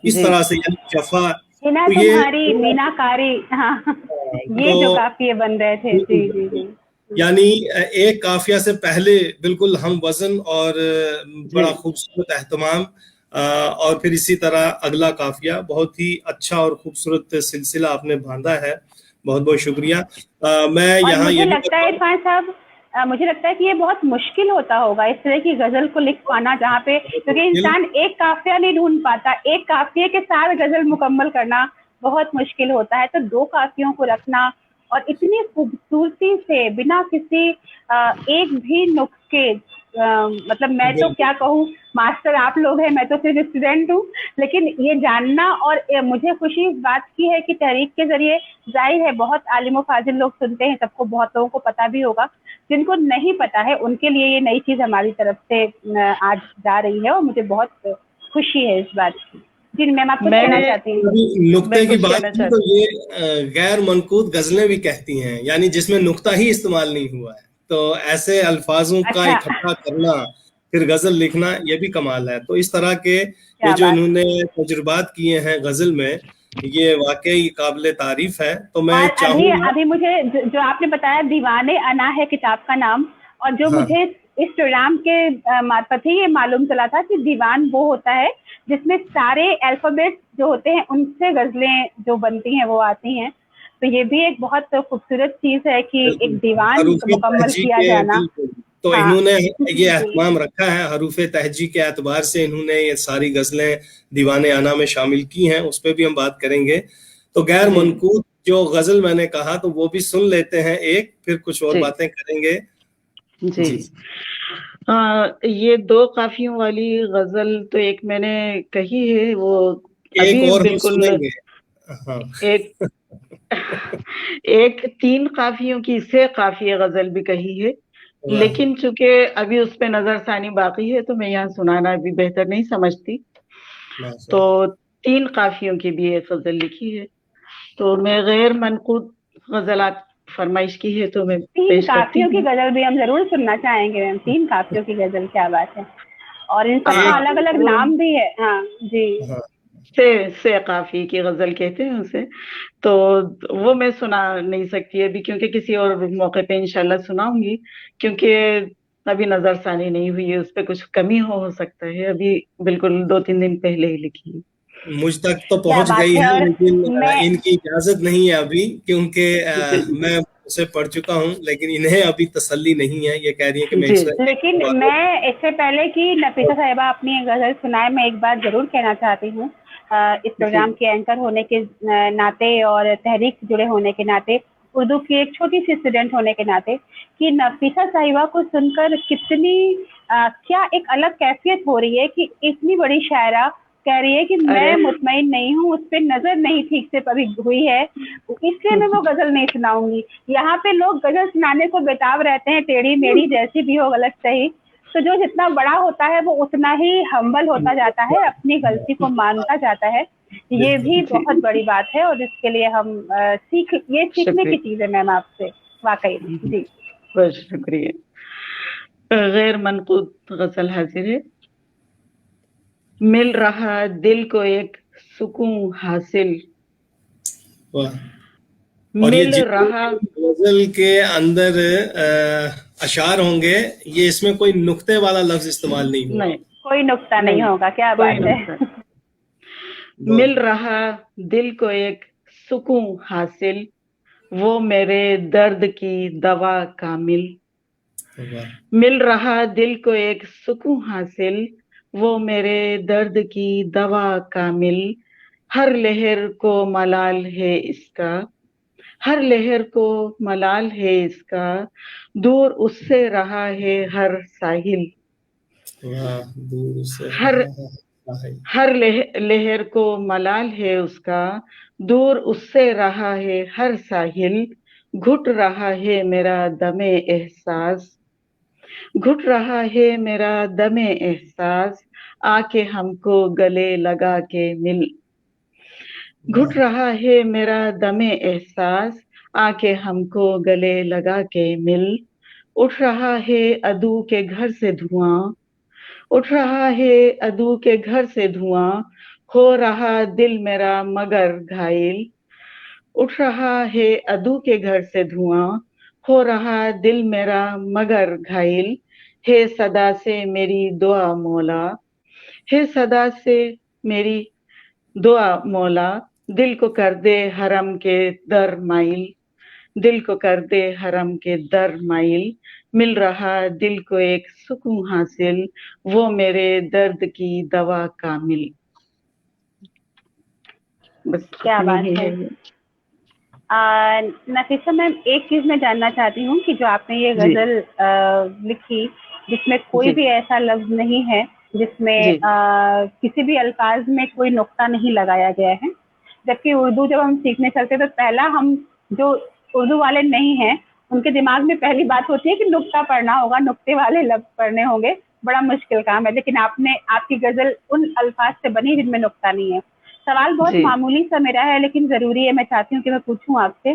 اس طرح سے یعنی جفا. ہنا تو یہ تمہاری مینا کاری. یہ جو قافیے بن رہے تھے. جی جی جی. یعنی ایک قافیہ سے پہلے بالکل ہم وزن اور بڑا خوبصورت اہتمام، اور پھر اسی طرح اگلا قافیہ. بہت ہی اچھا اور خوبصورت سلسلہ آپ نے باندھا ہے. بہت بہت شکریہ. میں یہاں مجھے یہ بھی لگتا ہے عرفان صاحب، مجھے لگتا ہے کہ یہ بہت مشکل ہوتا ہوگا اس طرح کی غزل کو لکھ پانا، جہاں پہ کیونکہ انسان ایک قافیہ نہیں ڈھونڈ پاتا، ایک قافیے کے ساتھ غزل مکمل کرنا بہت مشکل ہوتا ہے. تو 2 قافیوں کو رکھنا اور اتنی خوبصورتی سے بنا کسی ایک بھی نقص کے، مطلب میں تو کیا کہوں، ماسٹر آپ لوگ ہیں، میں تو صرف اسٹوڈنٹ ہوں، لیکن یہ جاننا. اور مجھے خوشی اس بات کی ہے کہ تحریک کے ذریعے ظاہر ہے بہت عالم و فاضل لوگ سنتے ہیں، سب کو، بہت لوگوں کو پتا بھی ہوگا. جن کو نہیں پتا ہے ان کے لیے یہ نئی چیز ہماری طرف سے آج جا رہی ہے، اور مجھے بہت خوشی ہے اس بات کی. جن میں آپ کچھ کہنا چاہتی ہوں. نقطے کی بات کی تو یہ غیر منقود غزلیں بھی کہتی ہیں، یعنی جس میں نقطہ ہی استعمال نہیں ہوا ہے. تو ایسے الفاظوں کا اکٹھا کرنا پھر غزل لکھنا یہ بھی کمال ہے. تو اس طرح کے یہ جو انہوں نے تجربات کیے ہیں غزل میں، یہ واقعی قابل تعریف ہے. تو میں چاہوں گا، ابھی مجھے جو آپ نے بتایا دیوانے انا ہے کتاب کا نام، اور جو مجھے اس پروگرام کے مارفت ہی یہ معلوم چلا تھا کہ دیوان وہ ہوتا ہے جس میں سارے الفابیٹ جو ہوتے ہیں ان سے غزلیں جو بنتی ہیں وہ آتی ہیں. تو یہ بھی ایک بہت خوبصورت چیز ہے کہ ایک دیوان مکمل کیا جانا. تو انہوں نے یہ اہتمام رکھا ہے، حروف تہجی کے اعتبار سے انہوں نے یہ ساری غزلیں دیوان انا میں شامل کی ہیں. اس پہ بھی ہم بات کریں گے. تو غیر منقود جو غزل میں نے کہا تو وہ بھی سن لیتے ہیں ایک، پھر کچھ اور باتیں کریں گے. جی یہ 2 قافیوں والی غزل تو ایک میں نے کہی ہے، وہ ابھی اور بالکل سنیں گے. ایک 3 قافیوں کی سے قافیہ غزل بھی کہی ہے، لیکن چونکہ ابھی اس پہ نظر ثانی باقی ہے تو میں یہاں سنانا ابھی بہتر نہیں سمجھتی. تو 3 قافیوں کی بھی ایک غزل لکھی ہے. تو میں غیر منقود غزلات فرمائش کی ہے تو میں 3 قافیوں کی غزل بھی ہم ضرور سننا چاہیں گے. 3 قافیوں کی غزل، کیا بات ہے. اور ان سب کا الگ الگ نام بھی ہے. ہاں جی. سے قافی کی غزل کہتے ہیں اسے. تو وہ میں سنا نہیں سکتی ابھی، کیونکہ کسی اور موقع پہ انشاءاللہ سناؤں گی. کیونکہ अभी नजरसानी नहीं हुई है, उस पे कुछ कमी हो सकता है, अभी बिल्कुल 2-3 दिन पहले ही लिखी है। मुझ तक तो क्या पहुंच बात गई है। है, और लेकिन मैं इनकी इजाजत नहीं है अभी, क्योंकि जी मैं उसे पढ़ चुका हूं, लेकिन इन्हें अभी तसल्ली नहीं है। ये कह रही है कि मैं जी एक लेकिन बार मैं इससे पहले कि नफीसा साहिबा अपनी गजल सुनाए, मैं एक बात जरूर कहना चाहती हूँ। इस जी प्रोग्राम के एंकर होने के नाते और तहरीक से जुड़े होने के नाते, उर्दू की एक छोटी सी स्टूडेंट होने के नाते, कि नफीसा साहिबा को सुनकर कितनी क्या एक अलग कैफियत हो रही है कि इतनी बड़ी शायरा कह रही है कि अरे मैं मुतमईन नहीं हूँ, उस पर नजर नहीं ठीक से कभी हुई है, इसलिए मैं वो गजल नहीं सुनाऊंगी। यहाँ पे लोग गजल सुनाने को बेताब रहते हैं, टेढ़ी मेढ़ी जैसी भी हो, गलत सही। तो जो जितना बड़ा होता है वो उतना ही हम्बल होता जाता है, अपनी गलती को मानता जाता है। ये भी जी बहुत बड़ी बात है और इसके लिए हम ये सीखने की शुक्रिया, चीज है मैम आपसे, वाकई में जी। बहुत शुक्रिया। गैर मनकूद गजल हाजिर है। मिल रहा दिल को एक सुकून हासिल, वाह। और ये मिल रहा गजल के अंदर अशार होंगे, ये इसमें कोई नुक्ते वाला लफ्ज इस्तेमाल नहीं हुआ। नहीं कोई नुक्ता नहीं नहीं होगा, क्या कोई बात है। नुकसान। मिल बहुत रहा दिल को एक सुकून हासिल, वो मेरे दर्द की दवा कामिल। वाह। मिल रहा दिल को एक सुकून हासिल, वो मेरे दर्द की दवा कामिल। हर लहर को मलाल है इसका, हर लहर को मलाल है इसका, दूर उससे रहा है हर साहिल। वाह, दूर से हर है। हर लहर को मलाल है उसका, दूर उससे रहा है हर साहिल। घुट रहा है मेरा दमे एहसास, घुट रहा है मेरा दमे एहसास, आके हमको गले लगा के मिल। घुट रहा है मेरा दमे एहसास, आके हमको गले लगा के मिल। उठ रहा है अदू के घर से धुआं, उठ रहा है अदू के घर से धुआं, हो रहा दिल मेरा मगर घायल। उठ रहा है अदू के घर से धुआं, हो रहा दिल मेरा मगर घायल। हे सदा से मेरी दुआ मौला, हे सदा से मेरी दुआ मौला, दिल को कर दे हरम के दर माइल, दिल को कर दे हरम के दर माइल। मिल रहा दिल को एक सुकून हासिल, वो मेरे दर्द की दवा कामिल। बस क्या इतनी बात ही है। है ये। नफीसा मैम, एक चीज मैं जानना चाहती हूँ कि जो आपने ये जी गजल लिखी, जिसमें कोई जी भी ऐसा लफ्ज नहीं है जिसमें जी किसी भी अल्फाज में कोई नुक्ता नहीं लगाया गया है, जबकि उर्दू जब हम सीखने चलते हैं तो पहला हम जो उर्दू वाले नहीं हैं उनके दिमाग में पहली बात होती है कि नुक्ता पढ़ना होगा, नुक्ते वाले लफ्ज पढ़ने होंगे, बड़ा मुश्किल काम है। लेकिन आपकी गजल उन अल्फाज से बनी जिनमें नुक्ता नहीं है। सवाल बहुत जी मामूली सा मेरा है लेकिन जरूरी है, मैं चाहती हूँ कि मैं पूछूं आपसे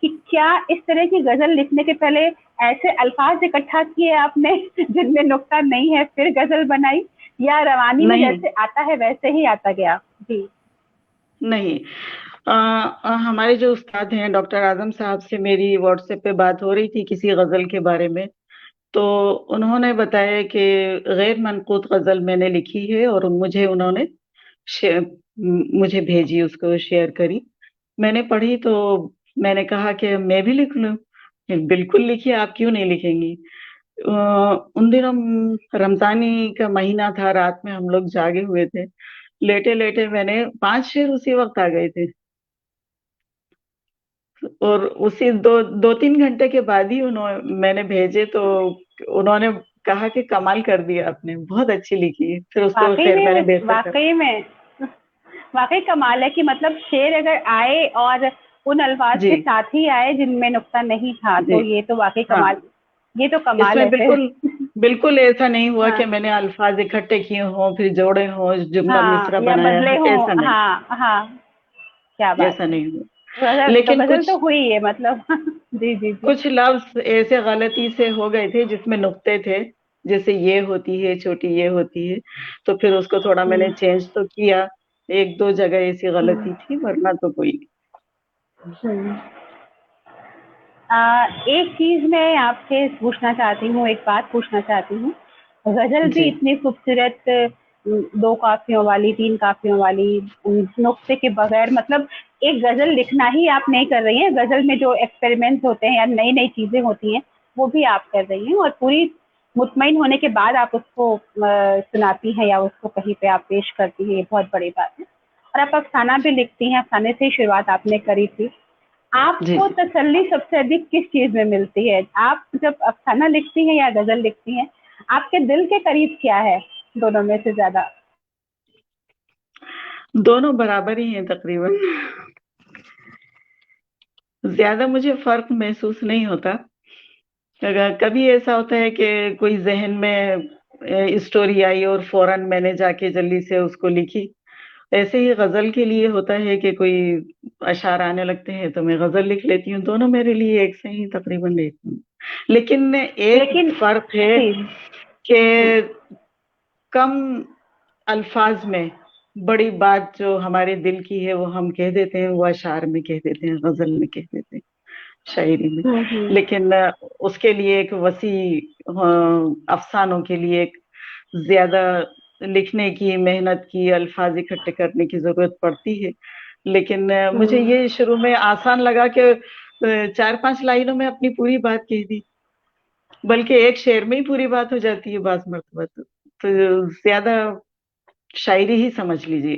कि क्या इस तरह की गजल लिखने के पहले ऐसे अल्फाज इकट्ठा किए आपने जिनमें नुक्ता नहीं है फिर गजल बनाई, या रवानी में नहीं जैसे आता है वैसे ही आता गया? जी नहीं हमारे जो उस्ताद हैं डॉक्टर आजम साहब से मेरी व्हाट्सएप पे बात हो रही थी किसी गजल के बारे में, तो उन्होंने बताया कि गैर मनकूत गजल मैंने लिखी है और मुझे उन्होंने मुझे भेजी, उसको शेयर करी। मैंने पढ़ी तो मैंने कहा कि मैं भी लिख लूं। बिल्कुल लिखिए, आप क्यों नहीं लिखेंगी। उन दिनों रमजानी का महीना था, रात में हम लोग जागे हुए थे, लेटे लेटे मैंने 5 शेर उसी वक्त आ गए थे, और उसी 2-3 घंटे के बाद ही मैंने भेजे तो उन्होंने कहा कि कमाल कर दिया आपने, बहुत अच्छी लिखी है। फिर उसको वाकई खैर मैंने में, बेहतर कर। वाकई कमाल है कि मतलब शेर अगर आए और उन अल्फाज जी के साथ ही आए जिनमें नुक्ता नहीं था, जी तो ये तो वाकई हाँ, कमाल, ये तो कमाल इसमें है फिर। बिल्कुल बिल्कुल ऐसा नहीं हुआ कि हाँ मैंने अल्फाज इकट्ठे किए हों फिर जोड़े हों जुमला हाँ, मिसरा या बनाया बदले हो, हों, ऐसा नहीं, हाँ हाँ, क्या बात ऐसा है। नहीं हुआ। तो लेकिन गजल कुछ तो हुई है मतलब जी जी जी। कुछ लफ्ज ऐसे गलती से हो गए थे जिसमें नुक्ते थे, जैसे ये होती है छोटी, ये होती है, तो फिर उसको थोड़ा मैंने हम्म, चेंज तो किया। 1-2 जगह ऐसी हम्म, गलती थी, वरना तो कोई। हम्म। एक चीज मैं आपसे पूछना चाहती हूँ, एक बात पूछना चाहती हूँ। गजल भी जी इतनी खूबसूरत, 2 काफियों वाली, 3 काफियों वाली, नुक्ते के बगैर, मतलब एक गजल लिखना ही आप नहीं कर रही हैं, गजल में जो एक्सपेरिमेंट्स होते हैं या नई नई चीजें होती हैं वो भी आप कर रही हैं, और पूरी मुतमईन होने के बाद आप उसको सुनाती हैं या उसको कहीं पे आप पेश करती हैं, ये बहुत बड़ी बात है। और आप अफसाना भी लिखती हैं, अफसाने से ही शुरुआत आपने करी थी। जी आपको तसल्ली सबसे अधिक किस चीज में मिलती है? आप जब अफसाना लिखती हैं या गजल लिखती हैं, आपके दिल के करीब क्या है दोनों में से ज्यादा? दोनों बराबर ही हैं तकरीबन। ज्यादा मुझे फर्क महसूस नहीं होता। अगर कभी ऐसा होता है कि कोई जहन में स्टोरी आई और फौरन मैंने जाके जल्दी से उसको लिखी, ऐसे ही गजल के लिए होता है कि कोई अशार आने लगते हैं तो मैं गजल लिख लेती हूँ। दोनों मेरे लिए एक से ही तकरीबन रहती हूँ, लेकिन एक लेकिन फर्क है जी, कि कम अल्फाज में बड़ी बात जो हमारे दिल की है वो हम कह देते हैं, वो अशार में कह देते हैं, गजल में कह देते हैं, शायरी में। हम्म, लेकिन उसके लिए एक वसी अफसानों के लिए एक ज्यादा लिखने की मेहनत की, अल्फाज इकट्ठे करने की जरूरत पड़ती है। लेकिन मुझे हम्म। ये शुरू में आसान लगा कि 4-5 लाइनों में अपनी पूरी बात कह दी, बल्कि एक शेर में ही पूरी बात हो जाती है बात मर्तबा। तो ज्यादा शायरी ही समझ लीजिए।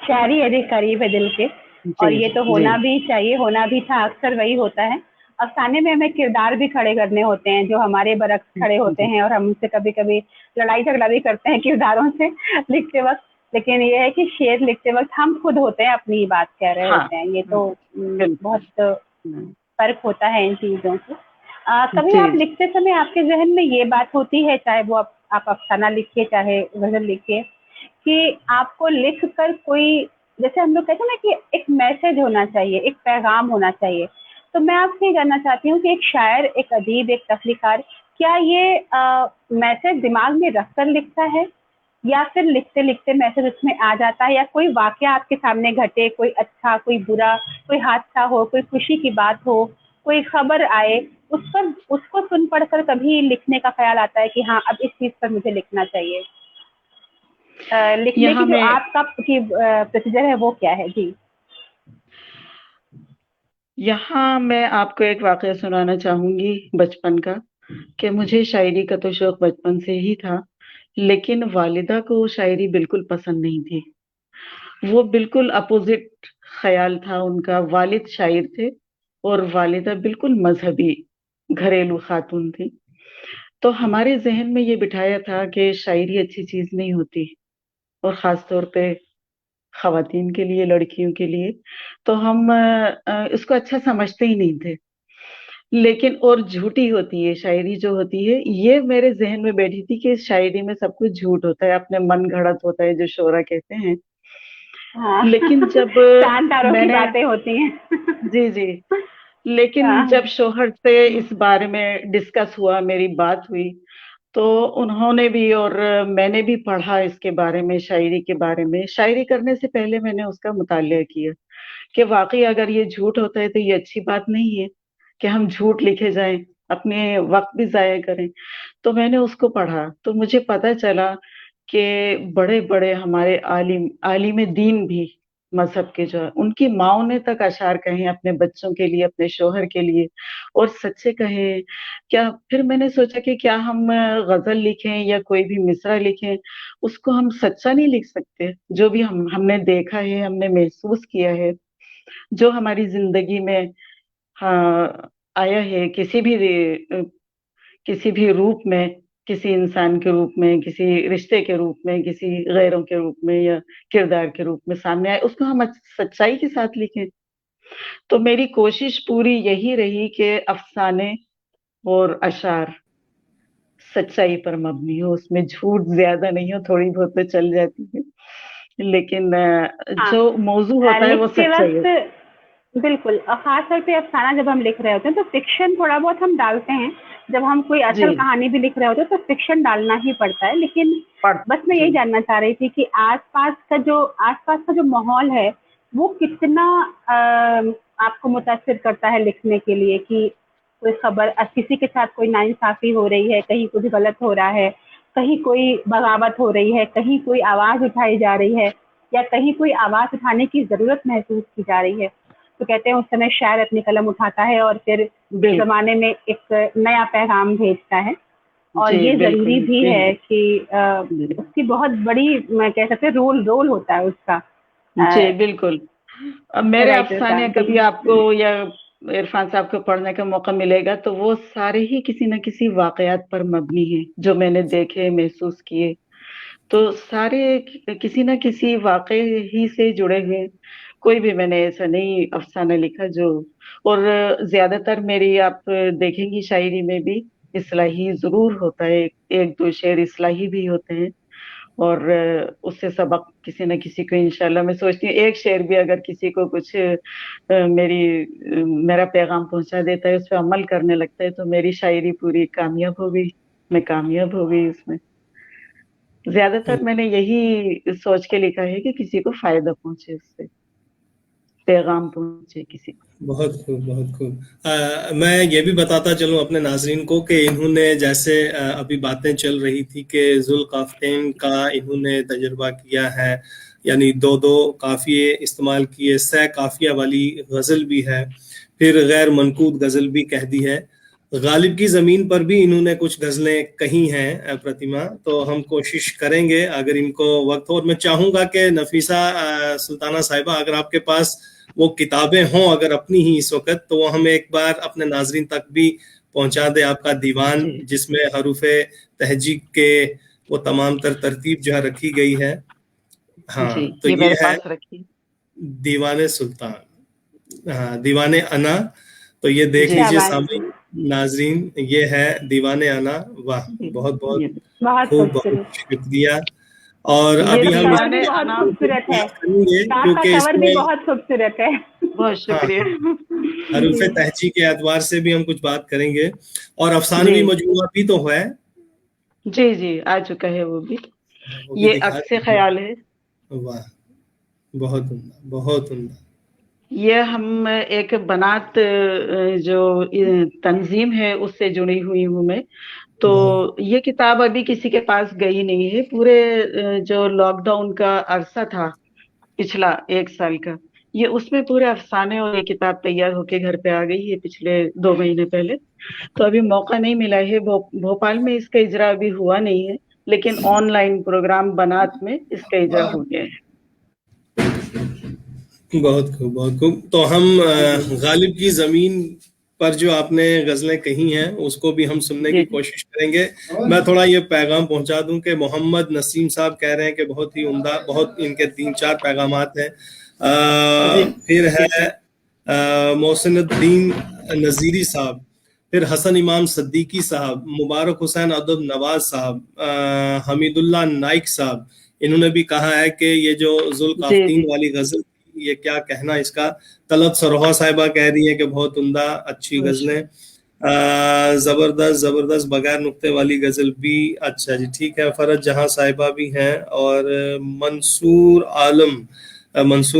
शायरी अधिक करीब है दिल के, जी और ये तो जी होना भी चाहिए, होना भी था, अक्सर वही होता है। अफसाने में हमें किरदार भी खड़े करने होते हैं जो हमारे बरक्स खड़े होते जी हैं, और हम उनसे कभी कभी लड़ाई झगड़ा भी करते हैं किरदारों से लिखते वक्त। लेकिन ये है कि शेर लिखते वक्त हम खुद होते हैं, अपनी ही बात कह रहे हाँ होते हैं। ये तो बिल्कुल। बहुत फर्क होता है इन चीजों से। कभी जी आप लिखते समय आपके जहन में ये बात होती है, चाहे वो आप अफसाना लिखिए चाहे गजल लिखिए, कि आपको लिख कर कोई, जैसे हम लोग कहते हैं ना कि एक मैसेज होना चाहिए, एक पैगाम होना चाहिए, तो मैं आपसे ये जानना चाहती हूँ कि एक शायर, एक अदीब, एक तख्लीकार, क्या ये मैसेज दिमाग में रख कर लिखता है, या फिर लिखते लिखते मैसेज उसमें आ जाता है, या कोई वाकया आपके सामने घटे, कोई अच्छा कोई बुरा, कोई हादसा हो, कोई खुशी की बात हो, कोई खबर आए, उस पर उसको सुन पढ़कर कभी लिखने का ख्याल आता है कि हाँ अब इस चीज पर मुझे लिखना चाहिए? लिखने की यहाँ जो मैं आपका की प्रोसीजर है वो क्या है जी? यहाँ मैं आपको एक वाकया सुनाना चाहूंगी बचपन का, कि मुझे शायरी का तो शौक बचपन से ही था, लेकिन वालिदा को शायरी बिल्कुल पसंद नहीं थी। वो बिल्कुल अपोजिट ख्याल था उनका। वालिद शायर थे और वालिदा बिल्कुल मजहबी घरेलू खातून थी। तो हमारे जहन में ये बिठाया था कि शायरी अच्छी चीज नहीं होती, और खास तौर पे खवातीन के लिए, लड़कियों के लिए। तो हम इसको अच्छा समझते ही नहीं थे। लेकिन और झूठी होती है शायरी जो होती है, ये मेरे जहन में बैठी थी कि शायरी में सब कुछ झूठ होता है, अपने मन घड़त होता है, जो शोरा कहते हैं। हाँ लेकिन जब चांद तारों की मैंने बातें होती हैं। जी जी, लेकिन जब हाँ, शोहर से इस बारे में डिस्कस हुआ, मेरी बात हुई, तो उन्होंने भी और मैंने भी पढ़ा इसके बारे में, शायरी के बारे में। शायरी करने से पहले मैंने उसका मुतालिया किया कि वाकई अगर ये झूठ होता है तो ये अच्छी बात नहीं है कि हम झूठ लिखे जाएं, अपने वक्त भी जाया करें। तो मैंने उसको पढ़ा तो मुझे पता चला कि बड़े बड़े हमारे आलिम दीन भी, मजहब के जो है, उनकी माओ ने तक अशार कहे अपने बच्चों के लिए, अपने शोहर के लिए, और सच्चे कहे। क्या फिर मैंने सोचा कि क्या हम गजल लिखें या कोई भी मिसरा लिखें, उसको हम सच्चा नहीं लिख सकते? जो भी हमने देखा है, हमने महसूस किया है, जो हमारी जिंदगी में हाँ आया है, किसी भी रूप में, किसी इंसान के रूप में, किसी रिश्ते के रूप में, किसी गैरों के रूप में, या किरदार के रूप में सामने आए, उसको हम सच्चाई के साथ लिखें। तो मेरी कोशिश पूरी यही रही कि अफसाने और अशार सच्चाई पर मबनी हो, उसमें झूठ ज्यादा नहीं हो, थोड़ी बहुत तो चल जाती है, लेकिन हाँ। जो मौजू होता है वो लिखते सच्चाई हो। वक्त बिल्कुल, खास तौर पे अफसाना जब हम लिख रहे होते हैं तो फिक्शन थोड़ा बहुत हम डालते हैं। जब हम कोई जी असल कहानी भी लिख रहे होते हैं तो फिक्शन डालना ही पड़ता है। लेकिन पढ़ बस मैं जी यही जानना चाह रही थी कि आसपास का जो माहौल है वो कितना آپ کو متاثر کرتا ہے لکھنے کے لیے کہ کوئی خبر کسی کے ساتھ کوئی ناانصافی ہو رہی ہے, کہیں کچھ غلط ہو رہا ہے, کہیں کوئی بغاوت ہو رہی ہے, کہیں کوئی آواز اٹھائی جا رہی ہے یا کہیں کوئی آواز اٹھانے کی ضرورت محسوس کی جا رہی ہے, تو کہتے ہیں اس سمے شاعر اپنی قلم اٹھاتا ہے اور پھر اس زمانے میں ایک نیا پیغام بھیجتا ہے. اور یہ ضروری بھی ہے کہ اس کی بہت بڑی, میں کہہ سکتے رول ہوتا ہے اس کا. جی بالکل. میرے افسانے کبھی آپ کو یا عرفان صاحب کو پڑھنے کا موقع ملے گا تو وہ سارے ہی کسی نہ کسی واقعات پر مبنی ہیں جو میں نے دیکھے, محسوس کیے. تو سارے کسی نہ کسی واقعے ہی سے جڑے ہوئے. کوئی بھی میں نے ایسا نہیں افسانہ لکھا جو, اور زیادہ تر میری آپ دیکھیں گی شاعری میں بھی اصلاحی ضرور ہوتا ہے, ایک دو شعر اصلاحی بھی ہوتے ہیں اور اس سے سبق کسی نہ کسی کو انشاءاللہ میں سوچتی ہوں ایک شعر بھی اگر کسی کو کچھ میرا پیغام پہنچا دیتا ہے, اس پہ عمل کرنے لگتا ہے تو میری شاعری پوری کامیاب ہو گئی, میں کامیاب ہو گئی اس میں. زیادہ تر میں نے یہی سوچ کے لکھا ہے کہ کسی کو فائدہ پہنچے, اس سے پیغام پہنچے کسی کو. بہت خوب, بہت خوب. میں یہ بھی بتاتا چلوں اپنے ناظرین کو کہ انہوں نے جیسے ابھی باتیں چل رہی تھی کہ ذوالقافتین کا انہوں نے تجربہ کیا ہے, یعنی 2 قافیے استعمال کیے, 6 قافیہ والی غزل بھی ہے, پھر غیر منقود غزل بھی کہہ دی ہے. غالب کی زمین پر بھی انہوں نے کچھ غزلیں کہی ہیں پرتیما, تو ہم کوشش کریں گے اگر ان کو وقت ہو. اور میں چاہوں گا کہ نفیسہ سلطانہ صاحبہ اگر آپ کے پاس وہ کتابیں ہوں اگر اپنی ہی اس وقت, تو وہ ہم ایک بار اپنے ناظرین تک بھی پہنچا دے آپ کا دیوان جس میں حروف تہجیک کے وہ تمام تر ترتیب جو ہے رکھی گئی ہے. ہاں تو یہ ہے دیوان سلطان, ہاں دیوان انا. تو یہ دیکھ لیجئے سامنے ناظرین, یہ ہے دیوان انا. واہ, بہت بہت خوب, بہت شکریہ. اور ابھی ہم بہت خوبصورت ہے, کیونکہ اس میں بہت خوبصورت ہے. بہت شکریہ. حروف تہجی کے اعتبار سے بھی ہم کچھ بات کریں گے, اور افسانوی مجموعہ بھی تو ہے. جی جی آ چکا ہے وہ بھی, یہ عکس خیال ہے. واہ, بہت عمدہ, بہت عمدہ. یہ ہم ایک بنات جو تنظیم ہے اس سے جڑی ہوئی ہوں میں. تو یہ کتاب ابھی کسی کے پاس گئی نہیں ہے. پورے جو لاک ڈاؤن کا عرصہ تھا پچھلا 1 سال کا, یہ اس میں پورے افسانے اور یہ کتاب تیار ہو کے گھر پہ آ گئی ہے پچھلے 2 مہینے پہلے. تو ابھی موقع نہیں ملا ہے, بھوپال میں اس کا اجرا ابھی ہوا نہیں ہے, لیکن آن لائن پروگرام بنات میں اس کا اجرا ہو گیا ہے. بہت خوب, بہت خوب. تو ہم غالب کی زمین پر جو آپ نے غزلیں کہی ہیں اس کو بھی ہم سننے کی کوشش کریں گے. میں تھوڑا یہ پیغام پہنچا دوں کہ محمد نسیم صاحب کہہ رہے ہیں کہ بہت ہی عمدہ, بہت ان کے 3-4 پیغامات ہیں. پھر ہے محسن الدین نذیری صاحب, پھر حسن امام صدیقی صاحب, مبارک حسین ادب نواز صاحب, حمید اللہ نائک صاحب. انہوں نے بھی کہا ہے کہ یہ جو ذوالقافتین والی غزل یہ کیا کہنا اس کا. طلعت سروہا صاحبہ کہہ رہی ہیں کہ بہت عمدہ, اچھی غزلیں. زبردست زبردست, بغیر نقطے والی غزل بھی. اچھا جی ٹھیک ہے. فرج جہاں صاحبہ بھی ہیں, اور منصور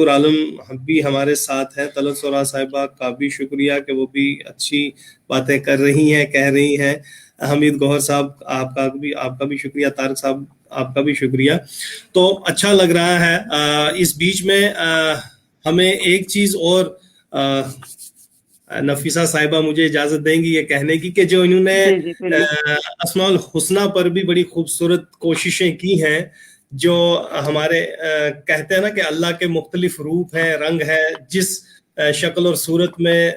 عالم بھی ہمارے ساتھ ہیں. طلعت سروہا صاحبہ کا بھی شکریہ کہ وہ بھی اچھی باتیں کر رہی ہیں, کہہ رہی ہیں. حمید گوہر صاحب آپ کا بھی شکریہ. طارق صاحب آپ کا بھی شکریہ. تو اچھا لگ رہا ہے. اس بیچ میں ہمیں ایک چیز اور نفیسہ صاحبہ مجھے اجازت دیں گی یہ کہنے کی کہ جو انہوں نے اسماء الحسنہ پر بھی بڑی خوبصورت کوششیں کی ہیں, جو ہمارے کہتے ہیں نا کہ اللہ کے مختلف روپ ہیں, رنگ ہے, جس شکل اور صورت میں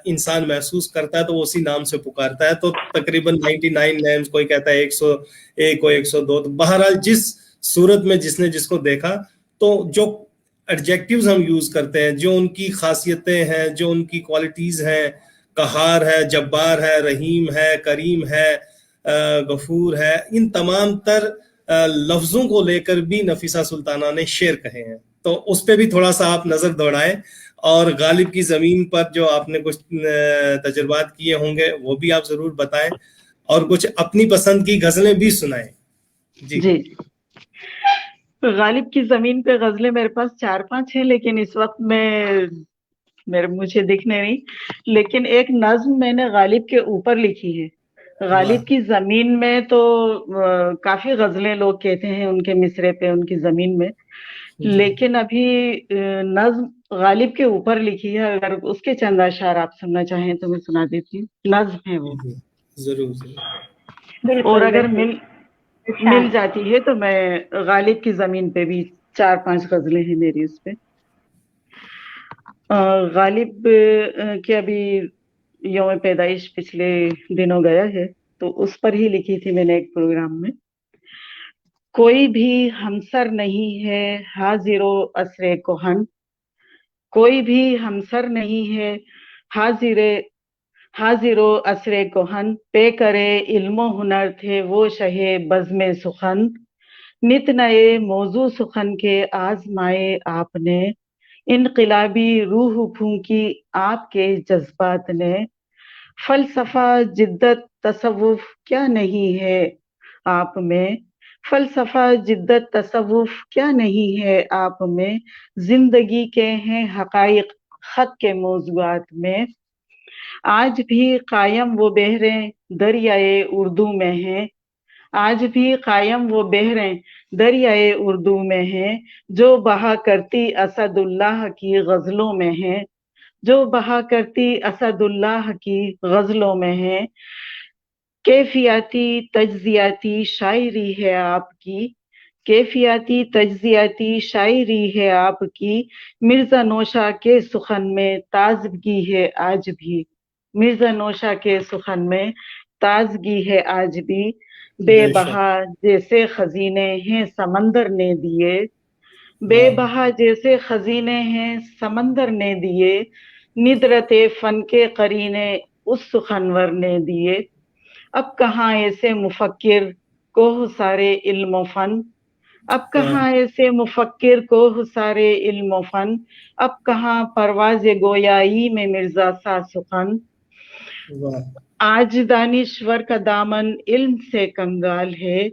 انسان محسوس کرتا ہے تو وہ اسی نام سے پکارتا ہے. تو تقریباً 99 نیمز, کوئی کہتا ہے 101, کوئی 102. تو بہرحال جس صورت میں جس نے جس کو دیکھا, تو جو ایڈجیکٹیوز ہم یوز کرتے ہیں, جو ان کی خاصیتیں ہیں, جو ان کی کوالٹیز ہیں, قہار ہے, جبار ہے, رحیم ہے, کریم ہے, غفور ہے, ان تمام تر لفظوں کو لے کر بھی نفیسہ سلطانہ نے شعر کہے ہیں. تو اس پہ بھی تھوڑا سا آپ نظر دوڑائیں, اور غالب کی زمین پر جو آپ نے کچھ تجربات کیے ہوں گے وہ بھی آپ ضرور بتائیں, اور کچھ اپنی پسند کی غزلیں بھی سنائیں. جی غالب کی زمین پہ غزلیں میرے پاس 4-5 ہیں, لیکن اس وقت میں मेरे मुझे दिखने नहीं, लेकिन एक नज्म मैंने गालिब के ऊपर लिखी है। गालिब वाह की जमीन में तो काफी गजलें लोग कहते हैं उनके मिसरे पे, उनकी जमीन में, जी लेकिन अभी नज्म गालिब के ऊपर लिखी है। अगर उसके चंद अशार आप सुनना चाहें तो मैं सुना देती हूँ। नज्म है वो, जी, जरूर जरूर। और बिल्कुल अगर बिल्कुल। मिल इरशाद। जाती है तो मैं गालिब की जमीन पे भी 4-5 गजलें हैं मेरी उस पे। गालिब की अभी यौम पैदाइश पिछले दिनों गया है, तो उस पर ही लिखी थी मैंने एक प्रोग्राम में। कोई भी हमसर नहीं है हाजिरो असरे कोहन, कोई भी हमसर नहीं है हाजिरे हाजिरो असरे कोहन, पे करे इल्मो हुनर थे वो शहे बज़्म सुखन, नित नए मौजू सुखन के आजमाए आपने, इनकलाबी रूह फूंकी आपके जज्बात ने, फलसफा जिद्दत तसव्वुफ क्या नहीं है आप में, फलसफा जिद्दत तसव्वुफ क्या नहीं है आप में, जिंदगी के हैं हकाइक खत के मौजुआत में, आज भी कायम वो बहरें दरियाए उर्दू में हैं, आज भी कायम वो बहरें दरियाए उर्दू में हैं, जो बहा करती असदुल्लाह की गजलों में हैं, जो बहा करती असदुल्लाह की गजलों में है, कैफियाती तज्जियाती शायरी है आपकी, कैफियाती तज्जियाती शायरी है आपकी, मिर्जा नौशा के सुखन में ताजगी है आज भी, मिर्जा नौशा के सुखन में ताजगी है आज भी, बेशक। बेबहा जैसे खजीने हैं समंदर ने दिए, वाह बेबहा जैसे खजीने हैं समंदर ने दिए, निदरते फन के करीने उस सुखनवर ने दिए, अब कहाँ ऐसे मुफक्किर को सारे इल्म फन, अब वाह कहाँ ऐसे मुफक्किर को सारे इल्म फन, अब कहाँ परवाज गोयाई में मिर्जा सा सुखन, वाह आज दानिश्वर का दामन इल्म से कंगाल है,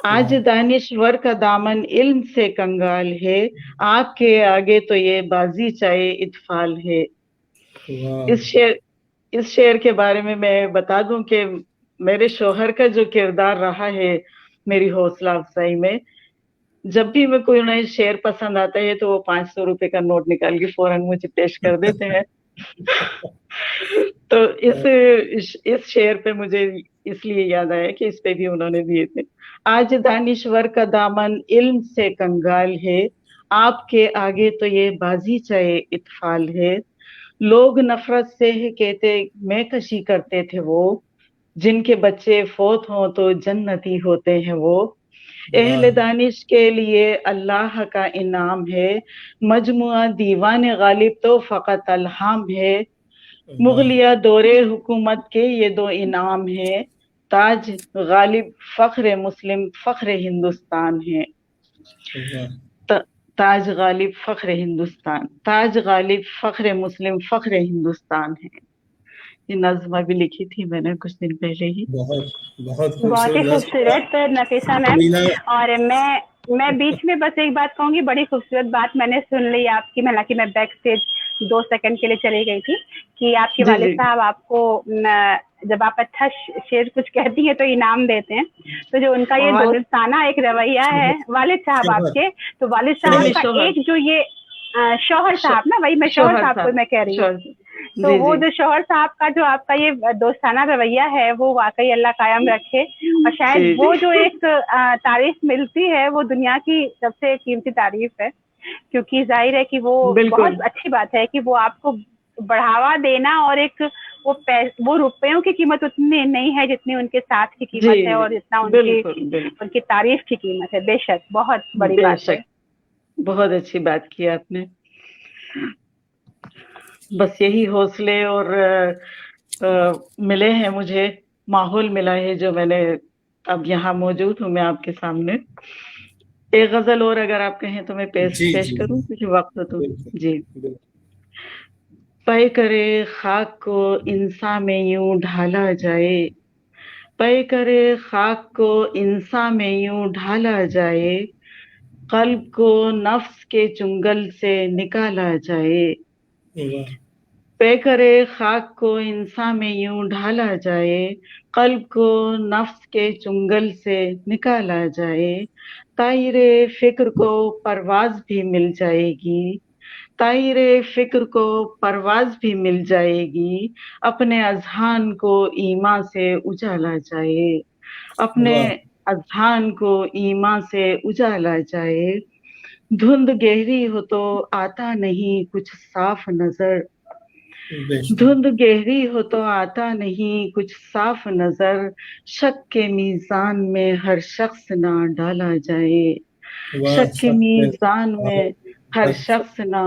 आज वाह दानिश्वर का दामन इल्म से कंगाल है, आपके आगे तो ये बाजी चाहे इतफाल है। वाह इस शेर के बारे में मैं बता दूं कि मेरे शोहर का जो किरदार रहा है मेरी हौसला अफजाई में, जब भी मैं कोई उन्हें शेर पसंद आता है तो वो 500 रुपए का नोट निकाल के फौरन मुझे पेश कर देते हैं। तो इस शेर पे मुझे इसलिए याद आया कि इस पे भी उन्होंने दिए थे। आज दानिश्वर का दामन इल्म से कंगाल है, आपके आगे तो ये बाजी चाहे इतफाल है, लोग नफरत से है कहते मैं कशी करते थे वो, जिनके बच्चे फौत हों तो जन्नती होते हैं वो, अहले वाह दानिश के लिए अल्लाह का इनाम है, मजमुआ दीवान गालिब तो फकत अल्हाम है, वाह मुगलिया दौरे हुकूमत के ये दो इनाम है, ताज गालिब फख्र मुस्लिम फख्र हिंदुस्तान है, वाह ताज गालिब फख्र हिंदुस्तान, ताज गालिब फख्र मुस्लिम फख्र हिंदुस्तान है। ये नज्म अभी लिखी थी मैंने कुछ दिन पहले ही। बहुत बहुत बहुत ही खूबसूरत नज्म। खूबसूरत नफीसा मैम। मीना और मैं बीच में बस एक बात कहूंगी, बड़ी खूबसूरत बात मैंने सुन ली आपकी, हालांकि मैं बैक स्टेज 2 सेकंड के लिए चली गई थी, कि आपके जी वालिद जी साहब आपको जब आप अच्छा शेर कुछ कहती हैं तो इनाम देते हैं, तो जो उनका ये वाल दोस्ताना एक रवैया है वालिद साहब शोहर आपके, तो वालिद नहीं साहब नहीं शोहर का एक जो ये शौहर शो, साहब ना, वही मैं शौहर शोहर साहब को साहब मैं कह रही हूँ, शोहर तो जी वो जी जो शौहर साहब का जो आपका ये दोस्ताना रवैया है वो वाकई अल्लाह कायम रखे, और शायद जी वो जी जो एक तारीफ मिलती है वो दुनिया की सबसे कीमती तारीफ है, क्योंकि जाहिर है कि वो बिल्कुल बहुत अच्छी बात है कि वो आपको बढ़ावा देना, और एक वो रुपयों की कीमत उतनी नहीं है जितनी उनके साथ की जी कीमत है, और जितना उनकी बिल्कुल बिल्कुल उनकी तारीफ की कीमत है। बेशक बहुत बड़ी बात है। बेशक, बहुत अच्छी बात की आपने। बस यही हौसले और मिले हैं मुझे, माहौल मिला है जो मैंने अब यहाँ मौजूद हूँ मैं आपके सामने। एक गजल और अगर आप कहें तो मैं जी पेश जी करूं क्योंकि वक्त हो तो। बिल्कुल जी। बिल्कुल। पै करे खाक को इंसान में यूं ढाला जाए, पै करे खाक को इंसान में यूं ढाला जाए, कल्ब को नफ्स के चुंगल से निकाला जाए, वाह, پیکرے خاک کو انسان میں یوں ڈھالا جائے، قلب کو نفس کے چنگل سے نکالا جائے، طائر فکر کو پرواز بھی مل جائے گی، طائر فکر کو پرواز بھی مل جائے گی، اپنے اذہان کو ایمان سے اجالا جائے، اپنے واہ، اذہان کو ایمان سے اجالا جائے، دھند گہری ہو تو آتا نہیں کچھ صاف نظر، بے شک، دھند گہری ہو تو آتا نہیں کچھ صاف نظر، شک کے میزان میں ہر شخص نہ ڈالا جائے، واہ، شک کے سب میں میزان میں ہر بہت شخص نہ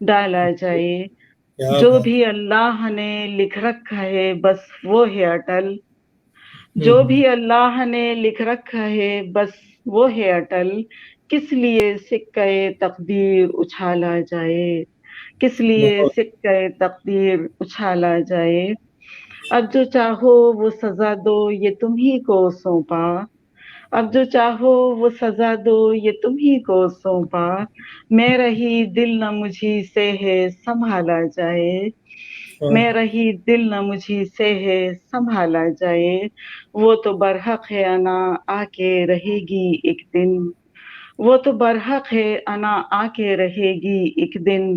ڈالا جائے، کیا جو بات، بھی اللہ نے لکھ رکھا ہے بس وہ ہے اٹل، جو ہوں، بھی اللہ نے لکھ رکھا ہے بس وہ ہے اٹل، کس لیے سکہ تقدیر اچھالا جائے، کس لیے بہت، سکہ تقدیر اچھالا جائے، اب جو چاہو وہ سزا دو یہ تم ہی کو سونپا، اب جو چاہو وہ سزا دو یہ تم ہی کو سونپا، میرا ہی دل نہ مجھی سے ہے سنبھالا جائے، واہ، میرا ہی دل نہ مجھی سے ہے سنبھالا جائے، وہ تو برحق ہے انا آ کے رہے گی ایک دن، وہ تو برحق ہے انا آ کے رہے گی ایک دن،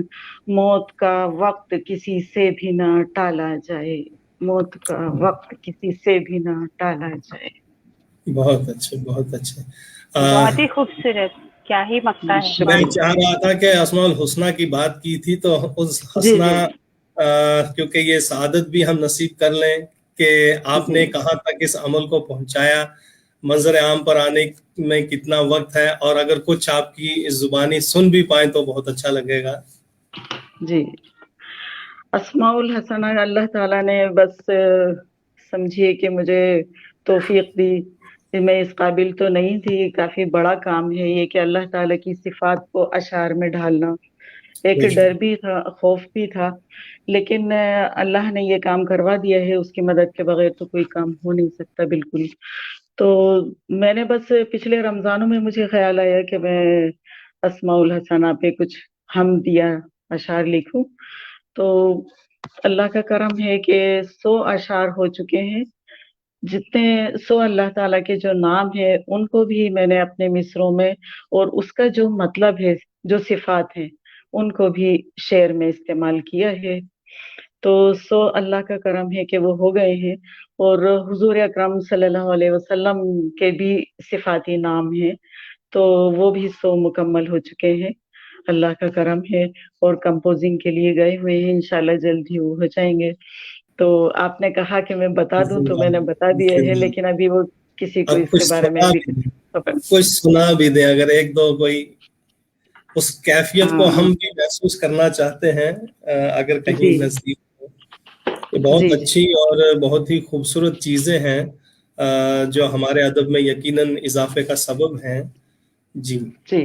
موت کا وقت کسی سے بھی نہ ٹالا جائے، موت کا وقت کسی سے بھی نہ ٹالا جائے۔ بہت اچھے، بہت اچھے۔ بہت ہی خوبصورت، کیا ہی مکتا ہے، میں شکریہ۔ چاہ رہا تھا کہ اسماء الحسنہ کی بات کی تھی تو اس جی حسنہ، جی کیونکہ یہ سعادت بھی ہم نصیب کر لیں کہ آپ جی نے کہاں تک اس عمل کو پہنچایا، منظر عام پر آنے میں کتنا وقت ہے، اور اگر کچھ آپ کی اس زبانی سن بھی پائیں تو بہت اچھا لگے گا۔ جی، اسماء الحسنہ اللہ تعالیٰ نے بس سمجھیے کہ مجھے توفیق دی، میں اس قابل تو نہیں تھی، کافی بڑا کام ہے یہ کہ اللہ تعالیٰ کی صفات کو اشعار میں ڈھالنا، ایک بے ڈر شک، بھی تھا، خوف بھی تھا، لیکن اللہ نے یہ کام کروا دیا ہے، اس کی مدد کے بغیر تو کوئی کام ہو نہیں سکتا بالکل۔ تو میں نے بس پچھلے رمضانوں میں مجھے خیال آیا کہ میں اسماء الحسنہ پہ کچھ حمد یا اشعار لکھوں، تو اللہ کا کرم ہے کہ 100 اشعار ہو چکے ہیں، جتنے 100 اللہ تعالیٰ کے جو نام ہیں ان کو بھی میں نے اپنے مصروں میں، اور اس کا جو مطلب ہے، جو صفات ہیں ان کو بھی شعر میں استعمال کیا ہے، تو 100 اللہ کا کرم ہے کہ وہ ہو گئے ہیں، اور حضور اکرم صلی اللہ علیہ وسلم کے بھی صفاتی نام ہیں، تو وہ بھی 100 مکمل ہو چکے ہیں، اللہ کا کرم ہے، اور کمپوزنگ کے لیے گئے ہوئے ہیں، انشاءاللہ جلد ہی وہ ہو جائیں گے۔ تو آپ نے کہا کہ میں بتا دوں تو میں نے بتا دیے ہیں، لیکن ابھی وہ کسی کو اب اس کچھ کے بارے میں سنا ابھی بھی دیں، پتہ کچھ سنا بھی دیں، اگر ایک دو کوئی اس کیفیت کو ہاں ہم بھی محسوس کرنا چاہتے ہیں، اگر کہیں جی نزدیک ہو۔ یہ بہت جی اچھی اور بہت ہی خوبصورت چیزیں ہیں جو ہمارے ادب میں یقیناً اضافے کا سبب ہیں۔ جی، جی،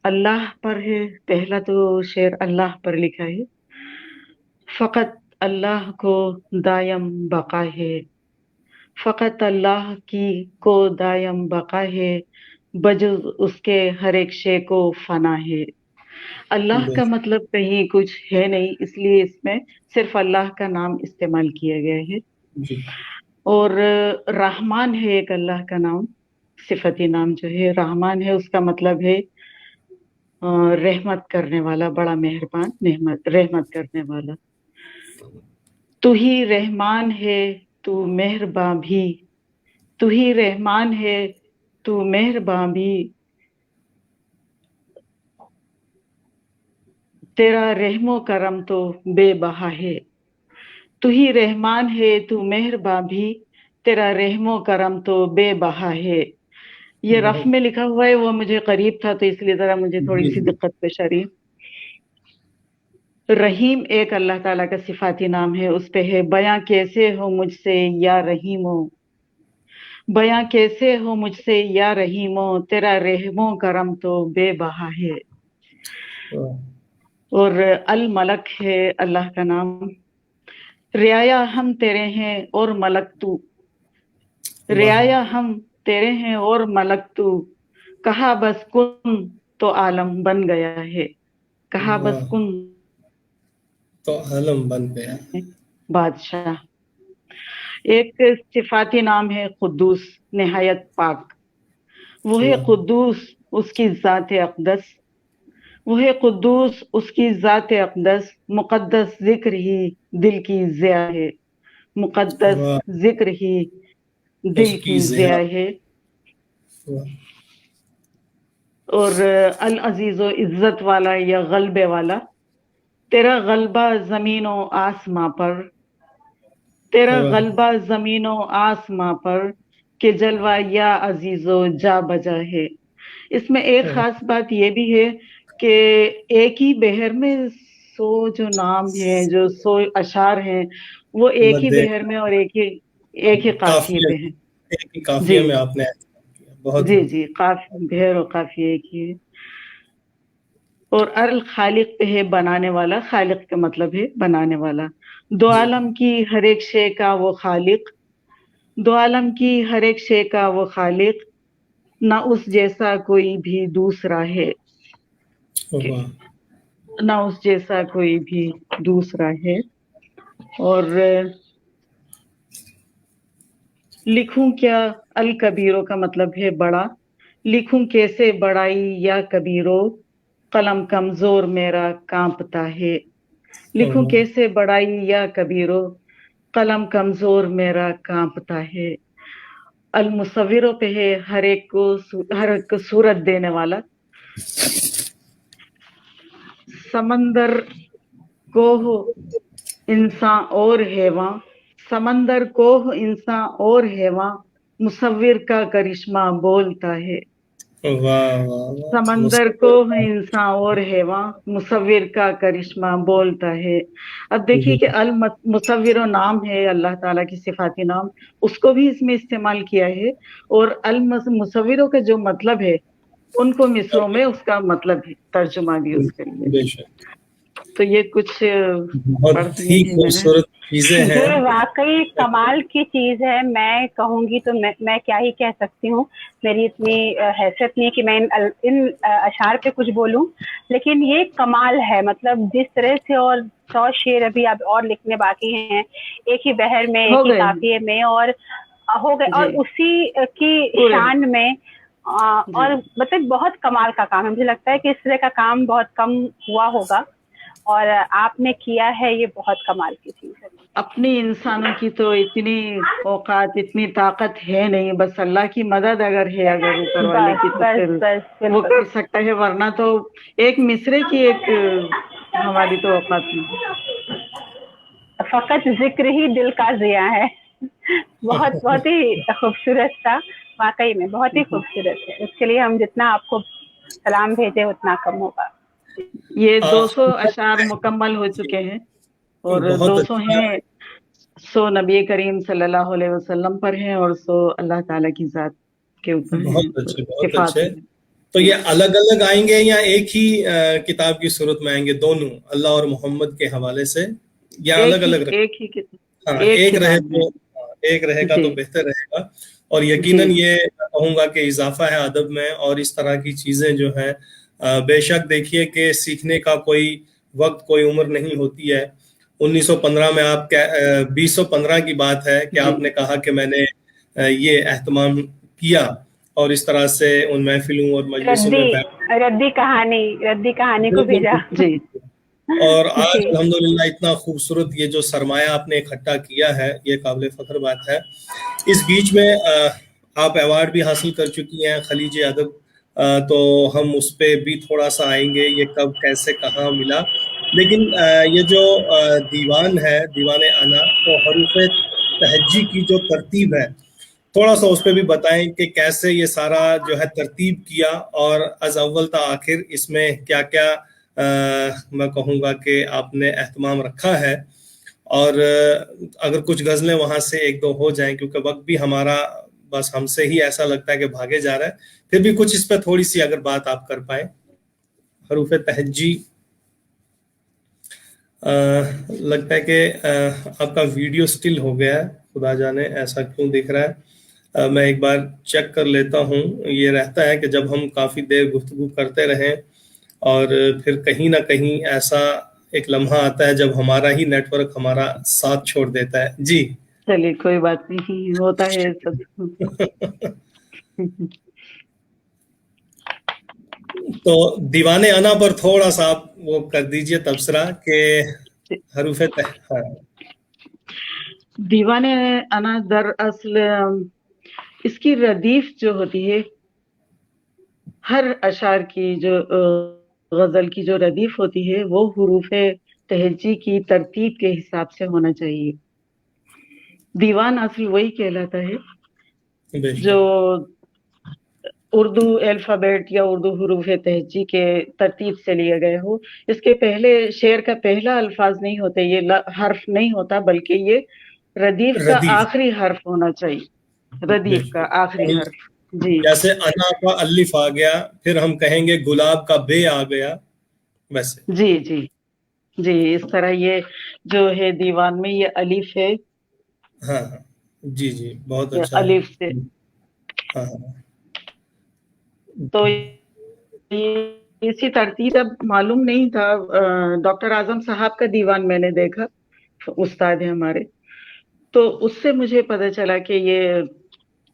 اللہ پر ہے، پہلا تو شعر اللہ پر لکھا ہے، فقط اللہ کو دائم بقا ہے، فقط اللہ کی کو دائم بقا ہے، بجز اس کے ہر ایک شے کو فنا ہے۔ اللہ بے کا شک، مطلب کہیں کچھ ہے نہیں، اس لیے اس میں صرف اللہ کا نام استعمال کیا گیا ہے، جی، اور رحمان ہے ایک اللہ کا نام، صفتی نام جو ہے رحمان ہے، اس کا مطلب ہے رحمت کرنے والا، بڑا مہربان، رحمت کرنے والا۔ تو ہی رحمان ہے تو مہرباں بھی، تو ہی رحمان ہے تو مہرباں بھی، تیرا رحم و کرم تو بے بہا ہے، تو ہی رحمان ہے تو مہرباں بھی، تیرا رحم و کرم تو بے بہا ہے۔ یہ رف بہت، میں لکھا ہوا ہے، وہ مجھے قریب تھا تو اس لیے ذرا مجھے تھوڑی جی سی جی، دقت پیش آ رہی ہے۔ رحیم ایک اللہ تعالیٰ کا صفاتی نام ہے، اس پہ ہے بیاں کیسے ہو مجھ سے یا رحیمو، بیاں کیسے ہو مجھ سے یا رحیمو، تیرا رحم و کرم تو بے بہا ہے۔ اور الملک ہے اللہ کا نام، رعایا ہم تیرے ہیں اور ملک تو، واہ، رعایا ہم تیرے ہیں اور ملک تو، کہا بس کن तो आलम बन गया है, कहा बस वाह, कुन तो आलम बन गया। बादशाह। एक सिफाती नाम है कुद्दूस, निहायत पाक। वो है वाह, कुद्दूस, उसकी ज़ात अक़दस, वो है कुद्दूस, उसकी ज़ात अक़दस, मुक़द्दस जिक्र ही दिल की ज़िया है, मुक़द्दस वाह, जिक्र ही दिल उसकी की ज़िया जिया। है। वाह, और अल अजीज़ो इज्जत वाला या गलबे वाला, तेरा गलबा ज़मीनों आसमां पर, तेरा वाह, गलबा ज़मीनों आसमां पर, के जलवा या अजीज़ो जा बजा है। इसमें एक वाह, खास बात ये भी है कि एक ही बहर में 100 जो नाम है, जो 100 अशार हैं, वो एक ही मध्य बहर में और एक ही काफिये काफिया, पे है। एक ही काफिया जी में आपने ऐसा किया, बहुत जी खूब। जी, काफी बहर और काफिये एक ही है। और अल खालिक पे है बनाने वाला, खालिक का मतलब है बनाने वाला। दो जी, आलम की हर एक शे का वो खालिक, दो आलम की हर एक शे का वो खालिक, ना उस जैसा कोई भी दूसरा है, वाह, ना उस जैसा कोई भी दूसरा है। और लिखूं क्या, अल कबीरों का मतलब है बड़ा, लिखूं कैसे बड़ाई या कबीरो, कलम कमजोर मेरा कांपता है। लिखूं वाह, कैसे बड़ाई या कबीरो, कलम कमजोर मेरा कांपता है। अल मुसव्विरों पे है हर एक को सूरत देने वाला। समंदर कोह इंसान और हैवां, समंदर कोह इंसान और हैवां, मुसव्विर का करिश्मा बोलता है। वाह, वाह, वाह, समंदर को मुस्कुरा। इंसान और हैवां, मुसव्विर का करिश्मा बोलता है। अब देखिए जी, कि अल मुसव्विर नाम है अल्लाह ताला की सिफाती नाम, उसको भी इसमें इस्तेमाल किया है। और अल मुसव्विरों का जो मतलब है, उनको मिसरों में उसका मतलब है, तर्जुमा भी उसके लिए। बेशक, तो ये कुछ पढ़ बहुत दिए ही हैं मैंने। खूबसूरत चीजें हैं। ये वाकई कमाल की चीज है। मैं कहूंगी तो मैं क्या ही कह सकती हूँ। मेरी इतनी हैसियत नहीं है कि मैं इन अशार पे कुछ बोलूं, लेकिन ये कमाल है। मतलब जिस तरह से, और 100 शेर अभी अब और लिखने बाकी हैं, एक ही बहर में, एक हो ही गए हैं काफिये में, और हो गए, जी, और उसी की पूरे हो शान में। जी। और मतलब बहुत कमाल का काम है। मुझे लगता है कि इस तरह का काम बहुत कम हुआ होगा, और आपने किया है, ये बहुत कमाल की चीज है। अपनी इंसानों की तो इतनी औकात, इतनी ताकत है नहीं, बस अल्लाह की मदद अगर है, अगर ऊपर वाले बस की, तो बस फिर बस वो बिल्कुल। कर सकता है, वरना तो एक मिसरे की एक हमारी तो औकात नहीं। फकत जिक्र ही दिल का जिया है। बहुत बहुत ही खूबसूरत था। वाकई में बहुत ही जी। खूबसूरत है। उसके लिए हम जितना आपको सलाम भेजे उतना कम होगा। ये आ, 200 अशार मुकम्मल हो चुके हैं, और बहुत 200 अच्छा, हैं, 100 नबी करीम सल्लल्लाहु अलैहि वसल्लम पर हैं, और 100 अल्लाह ताला की जात के ऊपर हैं, बहुत तो अच्छे, बहुत सिफात अच्छे। में। तो ये जी, अलग अलग आएंगे या एक ही किताब की सूरत में आएंगे, दोनों अल्लाह और मोहम्मद के हवाले से, या अलग अलग रहे? एक ही हाँ, एक एक रहे किताब में। तो, हाँ, एक रहेगा जी तो बेहतर रहेगा। और जी यकीनन ये मैं कहूंगा कि इजाफा है अदब में, और इस तरह की चीजें जो हैं, बेशक देखिए कि सीखने का कोई वक्त, कोई उम्र नहीं होती है। 1915 में आप क्या, 2015 की बात है कि जी आपने कहा कि मैंने ये एहतमाम किया, और इस तरह से उन महफिलों और मजलिसों रद्दी में बैठ। रद्दी कहानी को बिल्कुल, भेजा। बिल्कुल, जी बिल्कुल। और आज जी। अल्हम्दुलिल्लाह इतना खूबसूरत ये जो सरमाया आपने इकट्ठा किया है, ये काबिल फख्र बात है। इस बीच में आप अवार्ड भी हासिल कर चुकी हैं, खलीज अदब। तो हम उस पे भी थोड़ा सा आएंगे, ये कब कैसे कहाँ मिला। लेकिन ये जो दीवान है, दीवान अना, तो हरूफ तहज्जी की जो तरतीब है, थोड़ा सा उस पे भी बताएं कि कैसे ये सारा जो है तरतीब किया, और अज अव्वल ता आखिर इसमें क्या क्या मैं कहूँगा कि आपने एहतमाम रखा है। और अगर कुछ गज़लें वहाँ से एक दो हो जाएं, क्योंकि वक्त भी हमारा बस हमसे ही ऐसा लगता है कि भागे जा रहा है, फिर भी कुछ इस पे थोड़ी सी अगर बात आप कर पाए। हरूफ तहज्जी, लगता है कि आपका वीडियो स्टिल हो गया है, खुदा जाने ऐसा क्यों दिख रहा है। मैं एक बार चेक कर लेता हूँ। ये रहता है कि जब हम काफ़ी देर गुफ्तगू करते रहें और फिर कहीं ना कहीं ऐसा एक लम्हा आता है जब हमारा ही नेटवर्क हमारा साथ छोड़ देता है। जी। चलिए कोई बात नहीं, होता है सब। तो दीवाने अना पर थोड़ा सा आप वो कर दीजिए तबसरा के हरूफ हाँ। दीवाने अना दरअसल इसकी रदीफ जो होती है, हर अशार की जो गजल की जो रदीफ होती है वो हुरूफ तहज्जी की तरतीब के हिसाब से होना चाहिए। दीवान असल वही कहलाता है जो उर्दू अल्फाबेट या उर्दू हुरूफ तहज्जी के तरतीब से लिया गया हो। इसके पहले शेर का पहला अल्फाज नहीं होते, ये हर्फ नहीं होता, बल्कि ये रदीफ का रदीफ आखिरी हर्फ होना चाहिए, रदीफ का आखिरी हर्फ। जी जैसे अना का अलिफ आ गया, फिर हम कहेंगे गुलाब का बे आ गया, वैसे। जी जी जी, इस तरह ये जो है दीवान में ये अलिफ है। हाँ हाँ जी जी, बहुत ये अच्छा। अलिफ से हाँ हाँ तो ये इसी तरतीब अब मालूम नहीं था। डॉक्टर आजम साहब का दीवान मैंने देखा, उस्ताद है हमारे, तो उससे मुझे पता चला कि ये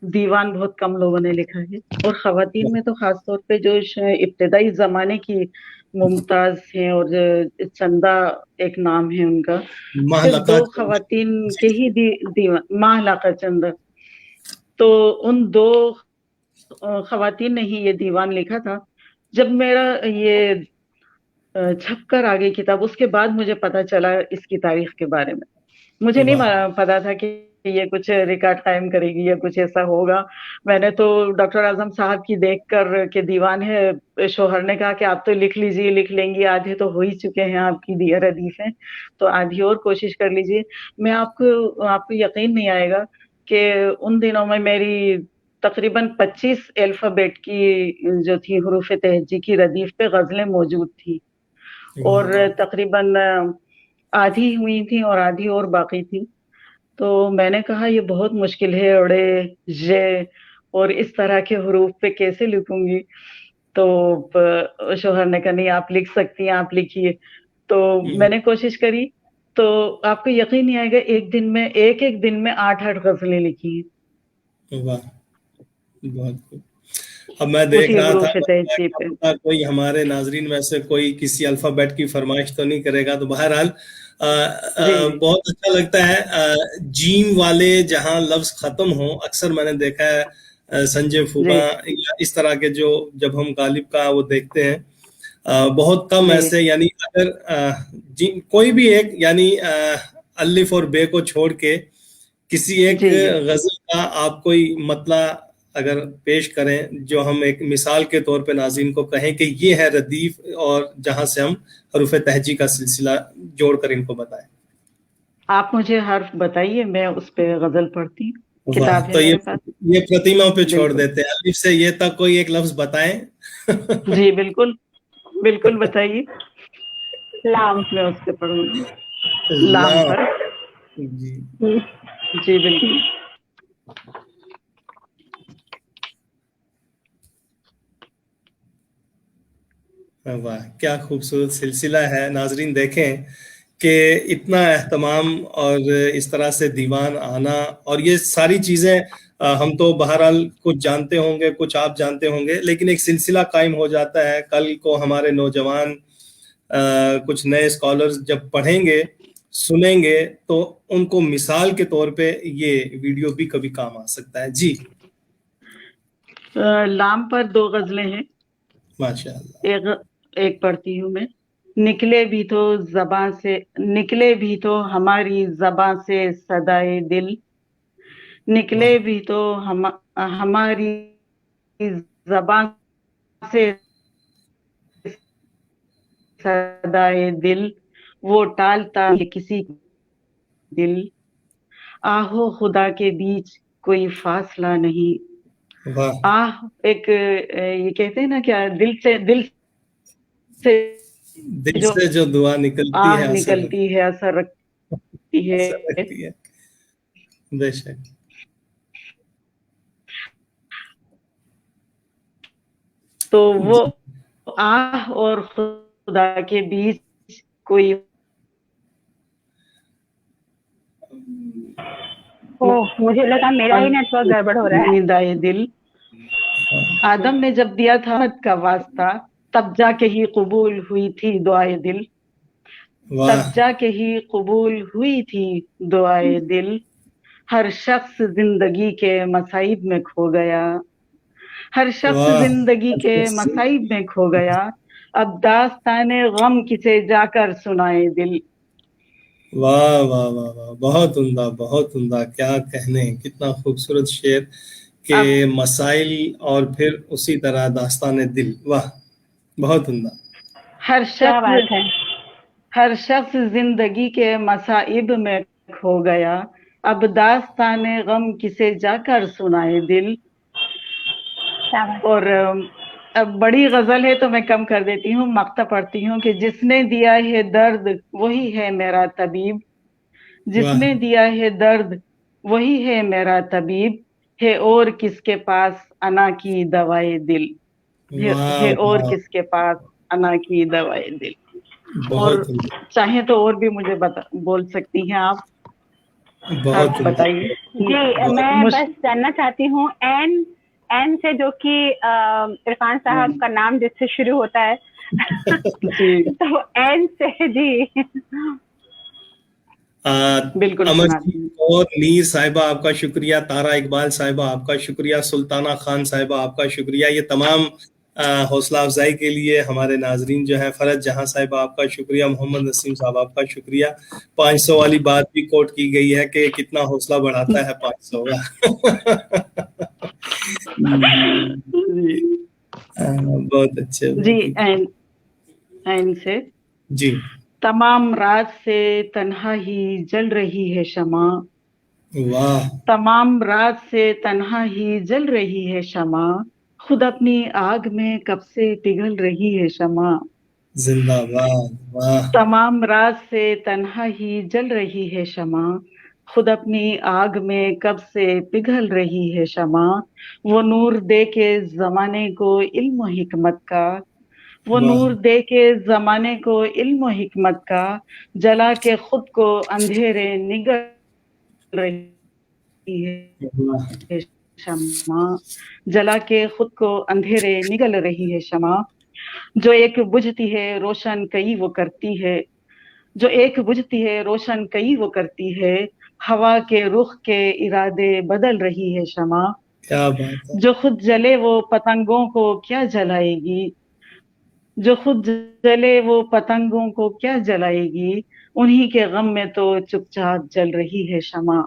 दीवान बहुत कम लोगों ने लिखा है। और खवातीन में तो खास तौर पे जो इब्तदाई जमाने की मुमताज हैं, और चंदा एक नाम है उनका, सिर्फ महलका 2 खवातीन के ही दीवान, महलका चंदा, तो उन 2 खवातीन ने ही ये दीवान लिखा था। जब मेरा ये छप कर आ गई किताब, उसके बाद मुझे पता चला इसकी तारीख के बारे में। मुझे नहीं पता था कि ये कुछ रिकॉर्ड कायम करेगी या कुछ ऐसा होगा। मैंने तो डॉक्टर आजम साहब की देखकर के दीवान है, शोहर ने कहा कि आप तो लिख लीजिए, लिख लेंगी, आधे तो हो ही चुके हैं आपकी रदीफें, तो आधी और कोशिश कर लीजिए। मैं आपको यकीन नहीं आएगा कि उन दिनों में मेरी तकरीबन 25 अल्फाबेट की जो थी हुरूफ तहज्जी की रदीफ पे गजलें मौजूद थी, और तकरीबन आधी हुई थी और आधी और बाकी थी। तो मैंने कहा ये बहुत मुश्किल है, अड़े जे और इस तरह के हुरूफ पे कैसे लिखूंगी। तो शोहर ने कहा नहीं, आप लिख सकती हैं, आप लिखिए। तो मैंने कोशिश करी, तो आपको यकीन नहीं आएगा, एक एक दिन में 8-8 गजलें लिखी हैं। वाह, बहुत खूब। अब मैं देख उसी रहा था, हुरूफ तहज्जी पे। कोई हमारे नाजरीन में से कोई किसी अल्फाबेट की फरमाइश तो नहीं करेगा, तो बहरहाल जी बहुत अच्छा लगता है। जीन वाले जहां लफ्ज खत्म हो, अक्सर मैंने देखा है संजय फूबा जी या इस तरह के जो, जब हम गालिब का वो देखते हैं, बहुत कम जी ऐसे, यानी अगर कोई भी एक, यानी अलिफ और बे को छोड़ के किसी एक जी जी गजल का आप कोई मतला अगर पेश करें, जो हम एक मिसाल के तौर पे नाज़रीन को कहें कि ये है रदीफ, और जहां से हम हरूफ तहजी का सिलसिला जोड़कर इनको बताएं। आप मुझे हर्फ बताइए, मैं उस पे गजल पढ़ती हूँ, वाह, किताब है तो मेरे पास। ये प्रतिमा पे छोड़ बिल्कुल देते हैं, अलिफ से ये तक कोई एक लफ्ज बताएं। जी, बिल्कुल बिल्कुल बताइए, लाम। मैं उस पे पढ़ूंगी। लाम लाम। पर। जी जी बिल्कुल। वाह, क्या खूबसूरत सिलसिला है। नाजरीन देखें कि इतना एहतमाम और इस तरह से दीवान आना, और ये सारी चीज़ें हम तो बहरहाल कुछ जानते होंगे, कुछ आप जानते होंगे, लेकिन एक सिलसिला कायम हो जाता है। कल को हमारे नौजवान कुछ नए स्कॉलर्स जब पढ़ेंगे, सुनेंगे, तो उनको मिसाल के तौर पे ये वीडियो भी कभी काम आ सकता है। जी लाम पर 2 गजलें हैं। माशाअल्लाह। एक पढ़ती हूँ मैं। निकले भी तो हमारी ज़बां से सदाए दिल, निकले भी तो हमारी ज़बां से सदाए दिल, वो टालता है किसी दिल, आहो खुदा के बीच कोई फासला नहीं। वाह, आह एक ये कहते हैं ना, क्या से दिल जो से जो दुआ निकलती आह है असर निकलती है, असर रखती असर है। रखती है। बेशक। تو وہ آہ اور خدا کے بیچ کوئی مجھے لگا میرا ہی نیٹ ورک گڑبڑ ہو رہا ہے. ندائے دل آدم نے جب دیا تھا مت کا واسطہ تب جا کے ہی قبول ہوئی تھی دعائے دل. تب جا کے ہی قبول ہوئی تھی دعائے دل. ہر شخص زندگی کے مصائب میں کھو گیا. ہر شخص زندگی کے مصائب میں کھو گیا. اب داستان غم کسے جا کر سنائے دل. واہ واہ واہ واہ، بہت عمدہ بہت عمدہ. کیا کہنے، کتنا خوبصورت شعر کہ مسائل اور پھر اسی طرح داستان دل. واہ، بہت عمدہ. ہر شخص زندگی کے مصائب میں کھو گیا. اب داستان غم کسے جا کر سنائے دل. اور اب بڑی غزل ہے تو میں کم کر دیتی ہوں، مقطع پڑھتی ہوں کہ جس نے دیا ہے درد وہی ہے میرا طبیب. جس نے دیا ہے درد وہی ہے میرا طبیب. ہے اور کس کے پاس انا کی دوائے دل. ہے اور کس کے پاس انا کی دوائے دل. اور چاہیں تو اور بھی مجھے بول سکتی ہیں آپ. بہت بتائیے. جی میں بس جاننا چاہتی ہوں این سے، جو کہ عرفان صاحب کا نام جس سے شروع ہوتا ہے تو این سے جی بالکل. اور میر صاحبہ آپ کا شکریہ، تارا اقبال صاحبہ آپ کا شکریہ، سلطانہ خان صاحبہ آپ کا شکریہ. یہ تمام حوصلہ افزائی کے لیے ہمارے ناظرین جو ہیں. فرج جہاں صاحبہ آپ کا شکریہ، محمد نسیم صاحب آپ کا شکریہ. 500 والی بات بھی کوٹ کی گئی ہے کہ کتنا حوصلہ بڑھاتا ہے 500 کا. بہت اچھے جی. این سے جی. تمام رات سے تنہا ہی جل رہی ہے شمع. واہ. تمام رات سے تنہا ہی جل رہی ہے شمع. خود اپنی آگ میں کب سے پگھل رہی ہے شمع. زندہ باد. واہ. تمام رات سے تنہا ہی جل رہی ہے شمع. خود اپنی آگ میں کب سے پگھل رہی ہے شمع. وہ نور دے کے زمانے کو علم و حکمت کا. وہ نور دے کے زمانے کو علم و حکمت کا. جلا کے خود کو اندھیرے نگل رہی ہے شمع. جلا کے خود کو اندھیرے نگل رہی ہے شمع. جو ایک بجھتی ہے روشن کئی وہ کرتی ہے. جو ایک بجھتی ہے روشن کئی وہ کرتی ہے. ہوا کے رخ کے ارادے بدل رہی ہے شمع. کیا بات ہے. جو خود جلے وہ پتنگوں کو کیا جلائے گی. جو خود جلے وہ پتنگوں کو کیا جلائے گی. انہی کے غم میں تو چپ چاپ جل رہی ہے شمع.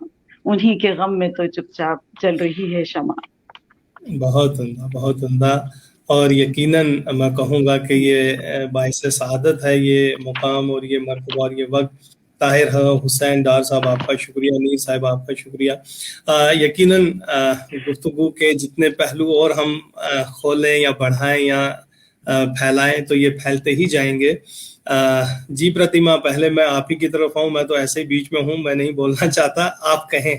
انہی کے غم میں تو چپ چاپ جل رہی ہے شمع. بہت عمدہ بہت عمدہ. اور یقیناً میں کہوں گا کہ یہ باعث سعادت ہے یہ مقام اور یہ مرتبہ اور یہ وقت. طاہر حسین ڈار صاحب آپ کا شکریہ، میر صاحب آپ کا شکریہ. یقیناً گفتگو کے جتنے پہلو اور ہم کھولیں یا بڑھائیں یا پھیلائیں تو یہ پھیلتے ہی جائیں گے. جی پرتیما، پہلے میں آپ ہی کی طرف آؤں. میں تو ایسے بیچ میں ہوں، میں نہیں بولنا چاہتا، آپ کہیں.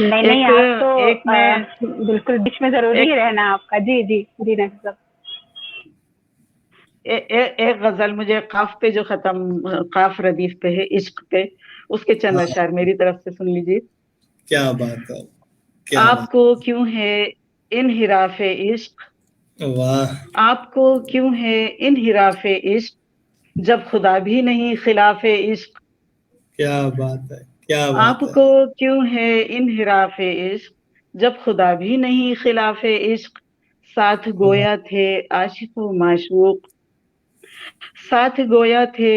نہیں آپ تو بالکل بیچ میں ضروری ہی رہنا آپ کا. جی جی جی صاحب. ایک غزل مجھے قاف پہ جو ختم، قاف ردیف پہ ہے، عشق پہ، اس کے چند اشعار میری طرف سے سن لیجیے. کیا بات ہے. آپ کو کیوں ہے انحراف عشق. واہ. آپ کو کیوں ہے انحراف عشق. جب خدا بھی نہیں خلاف عشق. کیا بات ہے. کیا بات آپ کو کیوں ہے انحراف عشق. جب خدا بھی نہیں خلاف عشق. ساتھ گویا تھے عاشق و معشوق. ساتھ گویا تھے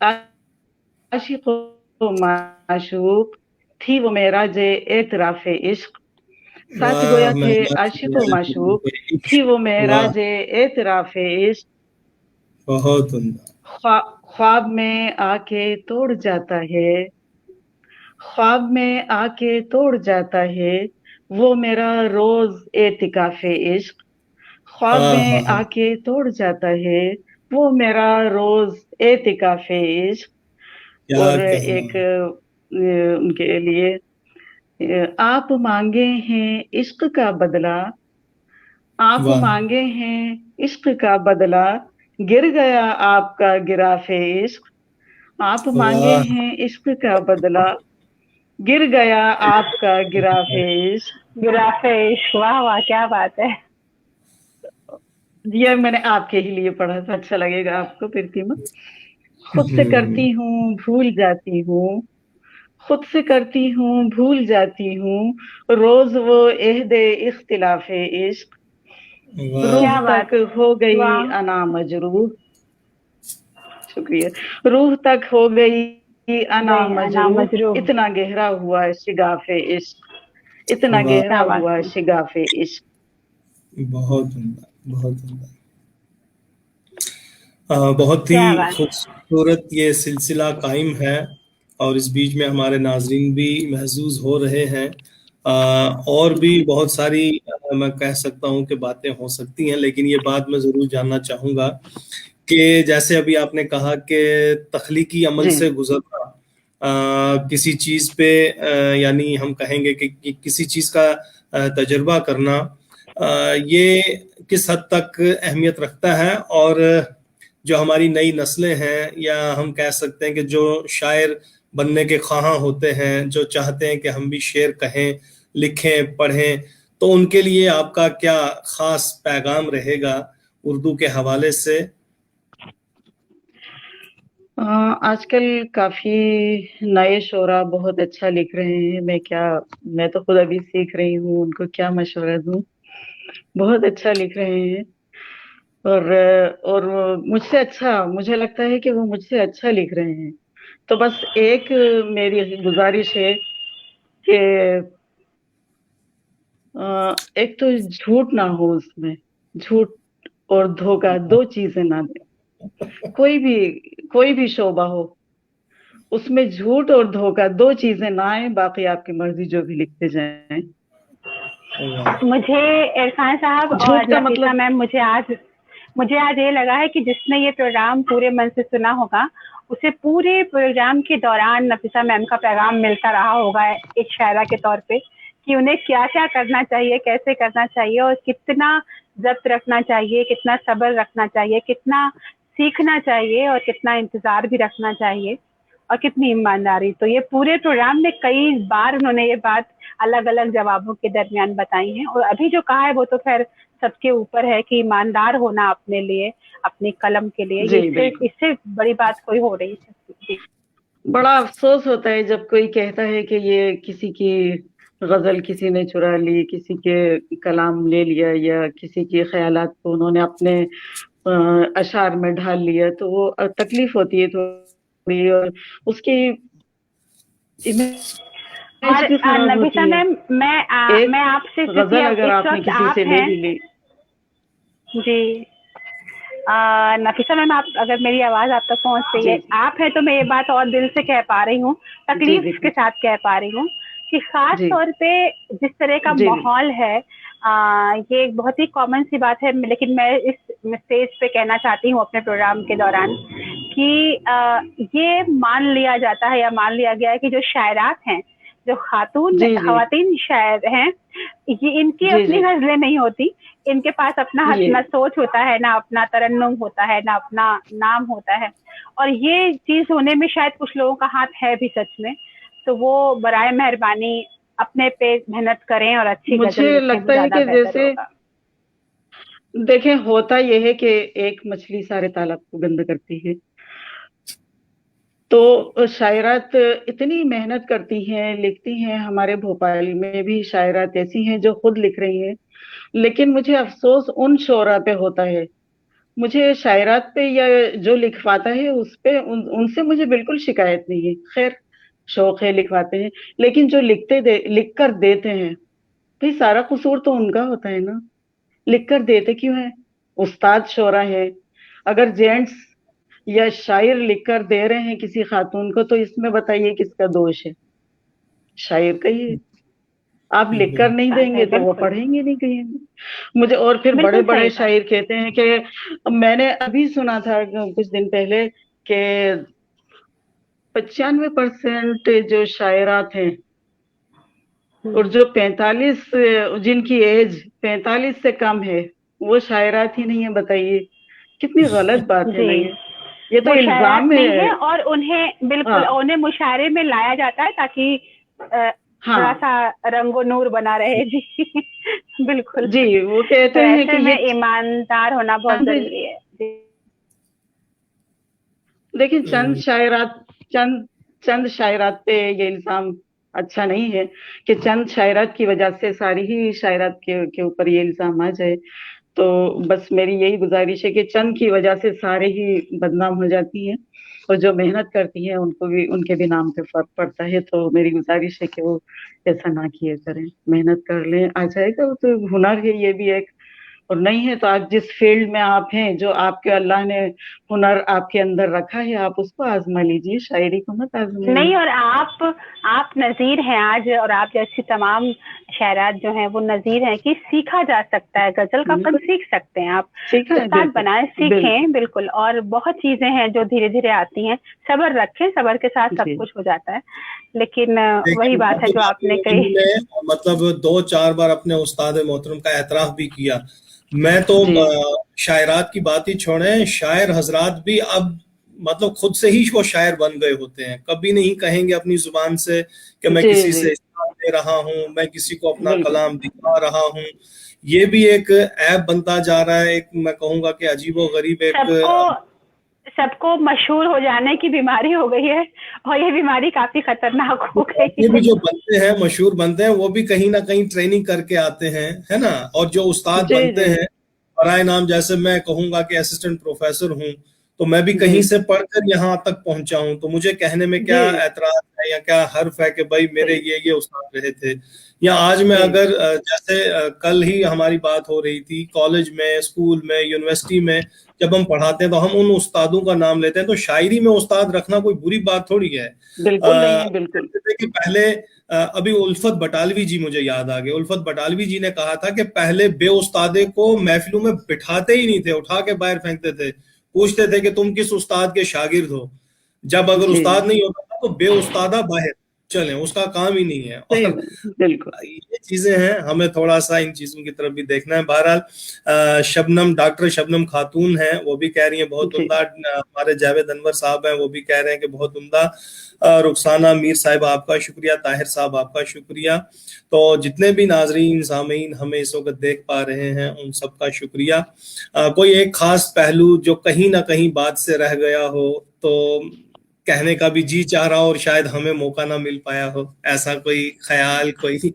عاشق و معشوق. تھی وہ معراج اعتراف عشق. ساتھ گویا تھے عاشق و معشوق. تھی وہ معراج اعتراف عشق. بہت عمدہ. خواب میں آ کے توڑ جاتا ہے. خواب میں آ کے توڑ جاتا ہے. وہ میرا روز اعتکاف عشق. خواب میں آ کے توڑ جاتا ہے. وہ میرا روز اعتکاف عشق. اور ایک ان کے لیے आप मांगे हैं इश्क का बदला, आप वाह मांगे हैं इश्क का बदला, गिर गया आपका गिराफे इश्क। आप मांगे वाह हैं इश्क का बदला, गिर गया आपका गिराफे इश्क। गिराफेश, वाह वाह, क्या बात है। ये मैंने आपके ही लिए पढ़ा था, अच्छा लगेगा आपको प्रतिमा। खुद से करती हूँ भूल जाती हूँ, खुद से करती हूँ भूल जाती हूँ, रोज वो एहदे इख्तिलाफे इश्क। वाह रूह क्या बात, तक हो गई वाह। अना मजरूह, शुक्रिया। रूह तक हो गई अना गई अना मजरूह, मजरूह, इतना गहरा हुआ शिगाफे इश्क, इतना वाह गहरा क्या बात हुआ है। शिगाफे इश्क। बहुत उम्दा, बहुत उम्दा। बहुत क्या ही बात। खूबसूरत ये सिलसिला कायम है और इस बीच में हमारे नाजरीन भी महसूस हो रहे हैं। और भी बहुत सारी मैं कह सकता हूँ कि बातें हो सकती हैं, लेकिन ये बात मैं ज़रूर जानना चाहूँगा कि जैसे अभी आपने कहा कि तख्लीकी अमल जी से गुजरना किसी चीज़ पे यानी हम कहेंगे कि किसी चीज़ का तजुर्बा करना ये किस हद तक अहमियत रखता है, और जो हमारी नई नस्लें हैं या हम कह सकते हैं कि जो शायर बनने के ख्वाहां होते हैं, जो चाहते हैं कि हम भी शेर कहें, लिखें, पढ़ें, तो उनके लिए आपका क्या खास पैगाम रहेगा उर्दू के हवाले से? आजकल काफी नए शोरा बहुत अच्छा लिख रहे हैं। मैं तो खुद अभी सीख रही हूँ, उनको क्या मशवरा दूं। बहुत अच्छा लिख रहे हैं, और मुझसे अच्छा, मुझे लगता है कि वो मुझसे अच्छा लिख रहे हैं। तो बस एक मेरी गुजारिश है कि एक तो झूठ ना हो उसमें, झूठ और धोखा दो चीजें ना दे। कोई भी शोबा हो, उसमें झूठ और धोखा दो चीजें ना आए, बाकी आपकी मर्जी जो भी लिखते जाएं। मुझे इरफान साहब झूठ और का नफीसा मतलब मैम, मुझे आज ये लगा है कि जिसने ये प्रोग्राम पूरे मन से सुना होगा, उसे पूरे प्रोग्राम के दौरान नफीसा मैम का पैगाम मिलता रहा होगा एक शायरा के तौर पे, कि उन्हें क्या क्या करना चाहिए, कैसे करना चाहिए, और कितना जब्त रखना चाहिए, कितना सब्र रखना चाहिए, कितना सीखना चाहिए, और कितना इंतजार भी रखना चाहिए, और कितनी ईमानदारी। तो ये पूरे प्रोग्राम में कई बार उन्होंने ये बात अलग अलग जवाबों के दरमियान बताई हैं, और अभी जो कहा है वो तो खैर सबके ऊपर है कि ईमानदार होना अपने लिए, अपनी कलम के लिए, ये जी बिल्कुल। इससे बड़ी बात कोई हो रही है। बड़ा अफसोस होता है जब कोई कहता है कि ये किसी की गजल किसी ने चुरा ली, किसी के कलाम ले लिया, या किसी के ख्यालात को उन्होंने अपने अशार में ढाल लिया, तो वो तकलीफ होती है थोड़ी, और उसकी इमेज और भी खराब नफीसा होती है। मैम, एक मैं आपसे, क्योंकि गजल अब अगर इस आपने वक्त किसी आप से ले हैं। भी ली। जी, नफीसा मैम, आप अगर मेरी आवाज आप तक पहुंच रही जी है, जी आप हैं तो मैं ये बात और दिल से कह पा रही हूँ, जी तकलीफ के बिल्कुल। साथ कह पा रही हूँ, कि खास जी तौर पे जिस तरह का जी बिल्कुल। माहौल है, ये एक बहुत ही कॉमन सी बात है, लेकिन मैं इस स्टेज पे कहना चाहती हूँ अपने प्रोग्राम के दौरान कि ये मान लिया जाता है या मान लिया गया है कि जो शायरात हैं, जो जी जी खवातीन शायर हैं, ये इनकी जी अपनी जी गजलें नहीं होती। इनके पास अपना ये ना सोच होता है, ना अपना तरन्नुम होता है, ना अपना नाम होता है, और ये चीज होने में शायद कुछ लोगों का हाथ है भी सच में। तो वो बराए मेहरबानी अपने पे मेहनत करें और अच्छी गजल मुझे लिखें, वो लगता है ज्यादा कि बेहतर जैसे होगा। देखें, होता यह है कि एक मछली सारे तालाब को गंदा करती है। तो शायरात इतनी मेहनत करती हैं, लिखती हैं। हमारे भोपाल में भी शायरात ऐसी हैं जो खुद लिख रही हैं, लेकिन मुझे अफसोस उन शोरा पे होता है। मुझे शायरात पे या जो लिखवाता है उस पे उनसे मुझे बिल्कुल शिकायत नहीं है। खैर, शौक है, लिखवाते हैं। लेकिन जो लिख कर देते हैं, भाई सारा कसूर तो उनका होता है ना। लिख कर देते क्यों है? उस्ताद शोरा है। अगर जेंट्स या शायर लिख कर दे रहे हैं किसी खातून को, तो इसमें बताइए किसका दोष है? शायर का ही है। आप लिख कर नहीं बात है, देंगे तो वो बिल्कुल पढ़ेंगे नहीं कहीं। मुझे और फिर बड़े बिल्कुल बड़े सही बात। शायर कहते हैं कि मैंने अभी सुना था कुछ दिन पहले कि 95% जो शायरात हैं اور جو 45 जिनकी एज 45 से कम है वो शायरात ही नहीं है, बताइए कितनी गलत बात है ना जी ये तो वो इल्जाम शायरात नहीं है है। और उन्हें बिल्कुल हाँ उन्हें मुशायरे में लाया जाता है ताकि थोड़ा हाँ सा रंगो नूर बना रहे। जी बिल्कुल। जी, वो तो कहते हैं ऐसे कि में ये ईमानदार होना बहुत चंद, जरूरी है। जी लेकिन चंद चंद शायरात पे ये इल्जाम अच्छा नहीं है कि चंद शायरात की वजह से सारी ही शायरात के ऊपर ये इल्जाम आ जाए। तो बस मेरी यही गुजारिश है कि चंद की वजह से सारे ही बदनाम हो जाती हैं, और जो मेहनत करती हैं उनको भी, उनके भी नाम पे फर्क पड़ता है। तो मेरी गुजारिश है कि वो ऐसा ना किए करें, मेहनत कर लें, आ जाएगा। वो तो हुनर है ये भी एक, और नहीं है तो आज जिस फील्ड में आप हैं, जो आपके अल्लाह ने हुनर आपके अंदर रखा है, आप उसको आजमा लीजिए, शायरी को मत आजमाइए। नहीं, और आप नज़ीर हैं आज, और आप जैसी तमाम शायरात जो हैं वो नज़ीर हैं कि सीखा जा सकता है। गजल का फन बिल्कुल सीख सकते हैं आप, सीखा है, उस्ताद बिल्कुल बनाए, बिल्कुल सीखें बिल्कुल। और बहुत चीजें हैं जो धीरे धीरे आती हैं, सब्र रखें, सब्र के साथ सब जी कुछ हो जाता है। लेकिन वही देखिए बात है जो आपने कही। इन्होंने मतलब 2-4 बार अपने उस्ताद मोहतरम का एतराफ भी किया। मैं तो जी शायरात की बात ही छोड़ें, शायर हजरात भी अब मतलब खुद से ही वो शायर बन गए होते हैं। कभी नहीं कहेंगे अपनी जुबान से कि मैं जी किसी जी से इस्ताद दे रहा हूँ, मैं किसी को अपना बिल्कुल कलाम दिखा रहा हूँ। ये भी एक ऐप बनता जा रहा है, एक मैं कहूँगा कि अजीबो गरीब एक सबको सबको मशहूर हो जाने की बीमारी हो गई है, और ये बीमारी काफी खतरनाक हो गई ये भी है। जो बनते हैं, मशहूर बनते हैं, वो भी कहीं ना कहीं ट्रेनिंग करके आते हैं, है ना। और जो उस्ताद जी बनते जी हैं बराए नाम, जैसे मैं कहूंगा कि असिस्टेंट प्रोफेसर हूँ, तो मैं भी जी कहीं से पढ़कर यहाँ तक पहुंचा हूँ। तो मुझे कहने में जी क्या एतराज है या क्या हर्फ है कि भाई मेरे सही ये उस्ताद रहे थे। या आज मैं सही अगर जैसे कल ही हमारी बात हो रही थी, कॉलेज में, स्कूल में, यूनिवर्सिटी में जब हम पढ़ाते हैं तो हम उन उस्तादों का नाम लेते हैं। तो शायरी में उस्ताद रखना कोई बुरी बात थोड़ी है। बिल्कुल नहीं है, बिल्कुल कहते थे कि पहले अभी उल्फत बटालवी जी, मुझे याद आ गए, उल्फत बटालवी जी ने कहा था कि पहले बे उस्तादे को महफिलों में बिठाते ही नहीं थे, उठा के बाहर फेंकते थे। पूछते थे कि तुम किस उस्ताद के शागिर्द हो। जब अगर जी उस्ताद नहीं होता था तो बे उस्तादा बाहर चले, उसका काम ही नहीं है। सही और बिल्कुल ये चीजें हैं, हमें थोड़ा सा इन चीजों की तरफ भी देखना है। बहरहाल शबनम, डॉक्टर शबनम खातून हैं, वो भी कह रही हैं बहुत जी उम्दा। हमारे जावेद अनवर साहब हैं, वो भी कह रहे हैं कि बहुत उम्दा। रुखसाना मीर साहिब आपका शुक्रिया, ताहिर साहब आपका शुक्रिया। तो जितने भी नाजरीन सामीन हमें इस वक्त देख पा रहे हैं, उन सबका शुक्रिया। कोई एक खास पहलू जो कहीं ना कहीं बात से रह गया हो तो कहने का भी जी चाह रहा हो, और शायद हमें मौका ना मिल पाया हो, ऐसा कोई ख्याल कोई?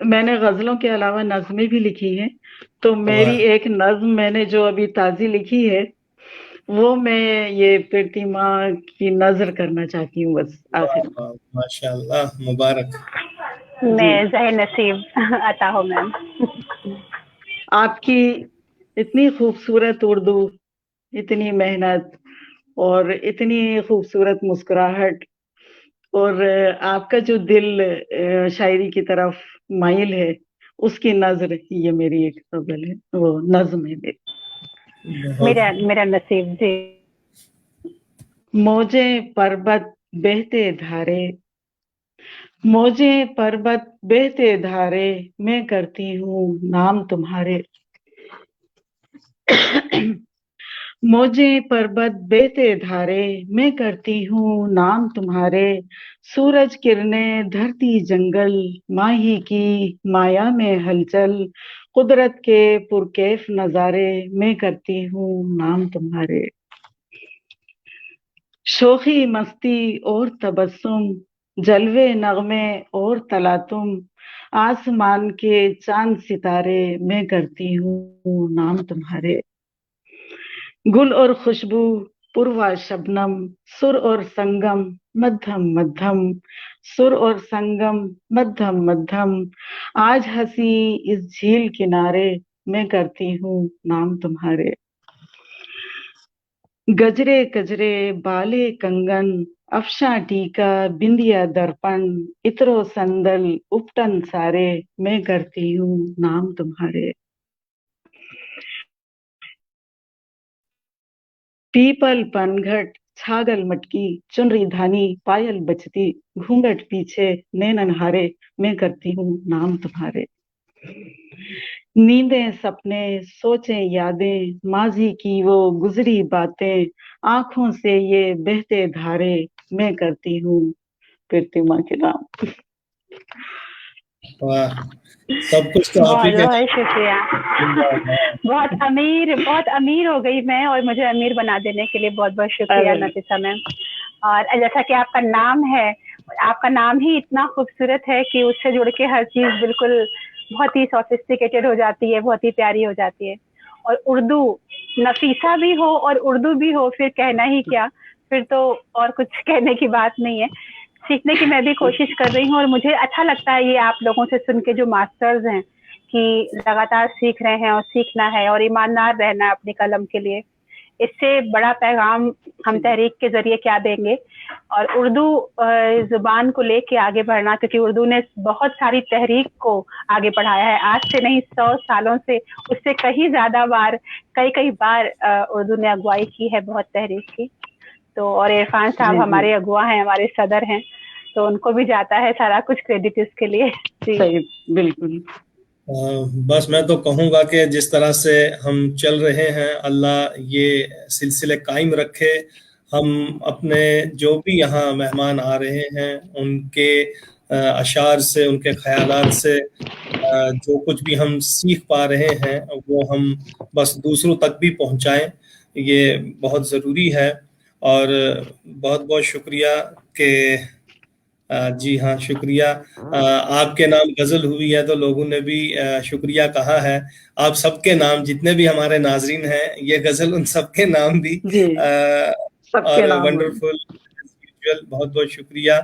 मैंने गजलों के अलावा नज़में भी लिखी हैं, तो मेरी वाह एक नज्म मैंने जो अभी ताज़ी लिखी है, वो मैं ये प्रतिमा की नजर करना चाहती हूँ बस वाह आखिर में। वाह, माशाल्लाह, मुबारक। जी मैं ज़हे नसीब अता हो मैम। आपकी इतनी खूबसूरत उर्दू, इतनी मेहनत, और इतनी खूबसूरत मुस्कुराहट, और आपका जो दिल शायरी की तरफ माइल है, उसकी नजर, ये मेरी एक गजल है, वो नज्म है मेरी। बहुत मेरा नसीब। जी मौजे पर्वत बहते धारे, मौजे पर्वत बहते धारे, मैं करती हूँ नाम तुम्हारे। मौजे पर्वत बहते धारे, मैं करती हूँ नाम तुम्हारे। सूरज किरणें धरती जंगल, माही की माया में हलचल, कुदरत के पुरकैफ नजारे, मैं करती हूँ नाम तुम्हारे। शोखी मस्ती और तबस्सुम, जलवे नगमे और तलातुम, आसमान के चांद सितारे, मैं करती हूँ नाम तुम्हारे। गुल और खुशबू, पूर्वा शबनम, सुर और संगम, मध्यम मध्यम, सुर और संगम, मध्यम मध्यम, आज हंसी इस झील किनारे, मैं करती हूँ नाम तुम्हारे। गजरे गजरे बाले कंगन, अफशा टीका बिंदिया दर्पण, इतरो संदल उपटन सारे, मैं करती हूँ नाम तुम्हारे। पीपल पनघट छागल मटकी चुनरी धानी पायल बजती, घूंघट पीछे नैनन हारे, मैं करती हूँ नाम तुम्हारे। नींदें सपने सोचें यादें, माजी की वो गुजरी बातें, आंखों से ये बहते धारे, मैं करती हूँ प्रतिमा के नाम। वाह, सब कुछ तो आप ही बहुत के बहुत शुक्रिया। बहुत अमीर हो गई मैं, और मुझे अमीर बना देने के लिए बहुत बहुत शुक्रिया नफीसा मैम। और जैसा कि आपका नाम है, आपका नाम ही इतना खूबसूरत है कि उससे जुड़ के हर चीज बिल्कुल बहुत ही सोफिस्टिकेटेड हो जाती है, बहुत ही प्यारी हो जाती है। और उर्दू, नफीसा भी हो और उर्दू भी हो, फिर कहना ही क्या, फिर तो और कुछ कहने की बात नहीं है। सीखने की मैं भी कोशिश कर रही हूँ, और मुझे अच्छा लगता है ये आप लोगों से सुन के, जो मास्टर्स हैं, कि लगातार सीख रहे हैं और सीखना है और ईमानदार रहना है अपनी कलम के लिए। इससे बड़ा पैगाम हम तहरीक के जरिए क्या देंगे। और उर्दू जुबान को लेके आगे बढ़ना, क्योंकि उर्दू ने बहुत सारी तहरीक को आगे बढ़ाया है, आज से नहीं 100 सालों से, उससे कहीं ज्यादा बार, कई बार उर्दू ने अगुवाई की है बहुत तहरीक की। तो और इरफान साहब हमारे अगुआ हैं, हमारे सदर हैं, तो उनको भी जाता है सारा कुछ क्रेडिट इसके लिए। सही, बिल्कुल। बस मैं तो कहूँगा कि जिस तरह से हम चल रहे हैं, अल्लाह ये सिलसिले कायम रखे। हम अपने जो भी यहाँ मेहमान आ रहे हैं, उनके अशार से, उनके ख्यालात से जो कुछ भी हम सीख पा रहे हैं, वो हम बस दूसरों तक भी पहुँचाएं, ये बहुत ज़रूरी है। और बहुत बहुत शुक्रिया कि जी हाँ, शुक्रिया। आपके नाम गजल हुई है तो लोगों ने भी शुक्रिया कहा है। आप सबके नाम, जितने भी हमारे नाजरीन हैं, ये गजल उन सबके नाम भी। और वंडरफुल, बहुत बहुत शुक्रिया।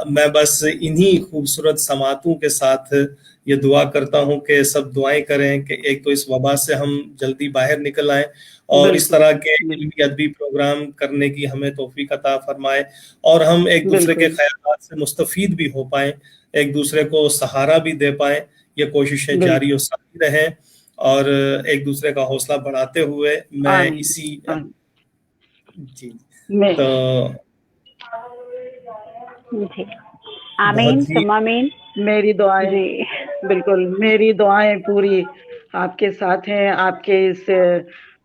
मैं बस इन्हीं खूबसूरत समातों के साथ ये दुआ करता हूँ कि सब दुआएं करें कि एक तो इस वबा से हम जल्दी बाहर निकल आएं, और इस तरह के इल्मी अदबी प्रोग्राम करने की हमें तौफीक अता फरमाए, और हम एक दूसरे के ख्यालात से मुस्तफीद भी हो पाए, एक दूसरे को सहारा भी दे पाए। ये कोशिशें जारी और सारी रहें, और एक दूसरे का हौसला बढ़ाते हुए मैं इसी जी तो आमीन सुम्मा आमीन। मेरी दुआएं, बिल्कुल मेरी दुआएं पूरी आपके साथ हैं, आपके इस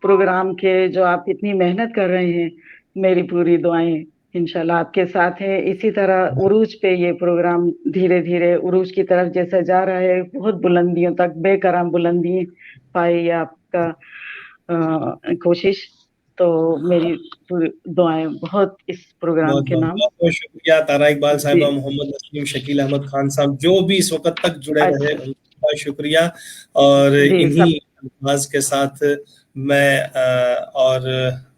प्रोग्राम के जो आप इतनी मेहनत कर रहे हैं, मेरी पूरी दुआएं इंशाल्लाह आपके साथ है। इसी तरह उरूज पे ये प्रोग्राम धीरे धीरे उरूज की तरफ जैसा जा रहा है, बहुत बुलंदियों तक, बेकराम बुलंदी पाए आपका कोशिश। तो मेरी दुआएं बहुत इस प्रोग्राम के नाम। बहुत शुक्रिया तारा इकबाल साहिबा, मोहम्मद नसीम, शकील अहमद खान साहब, जो भी इस वक्त तक जुड़े रहे, उनका बहुत शुक्रिया। और इन्हीं अल्फाज के साथ मैं और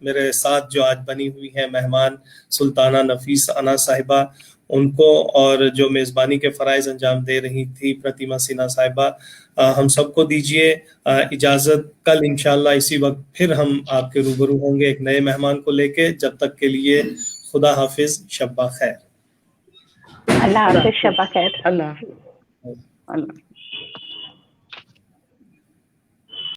मेरे साथ जो आज बनी हुई है मेहमान सुल्ताना नफीस अना साहिबा, उनको, और जो मेज़बानी के फ़राइज़ अंजाम दे रही थी प्रतिमा सिन्हा साहिबा, हम सबको दीजिए इजाज़त। कल इंशाअल्लाह इसी वक्त फिर हम आपके रूबरू होंगे एक नए मेहमान को लेके। जब तक के लिए खुदा हाफिज, शब्बा खैर। अल्लाह हाफिज, शब्बा खैर। अल्लाह।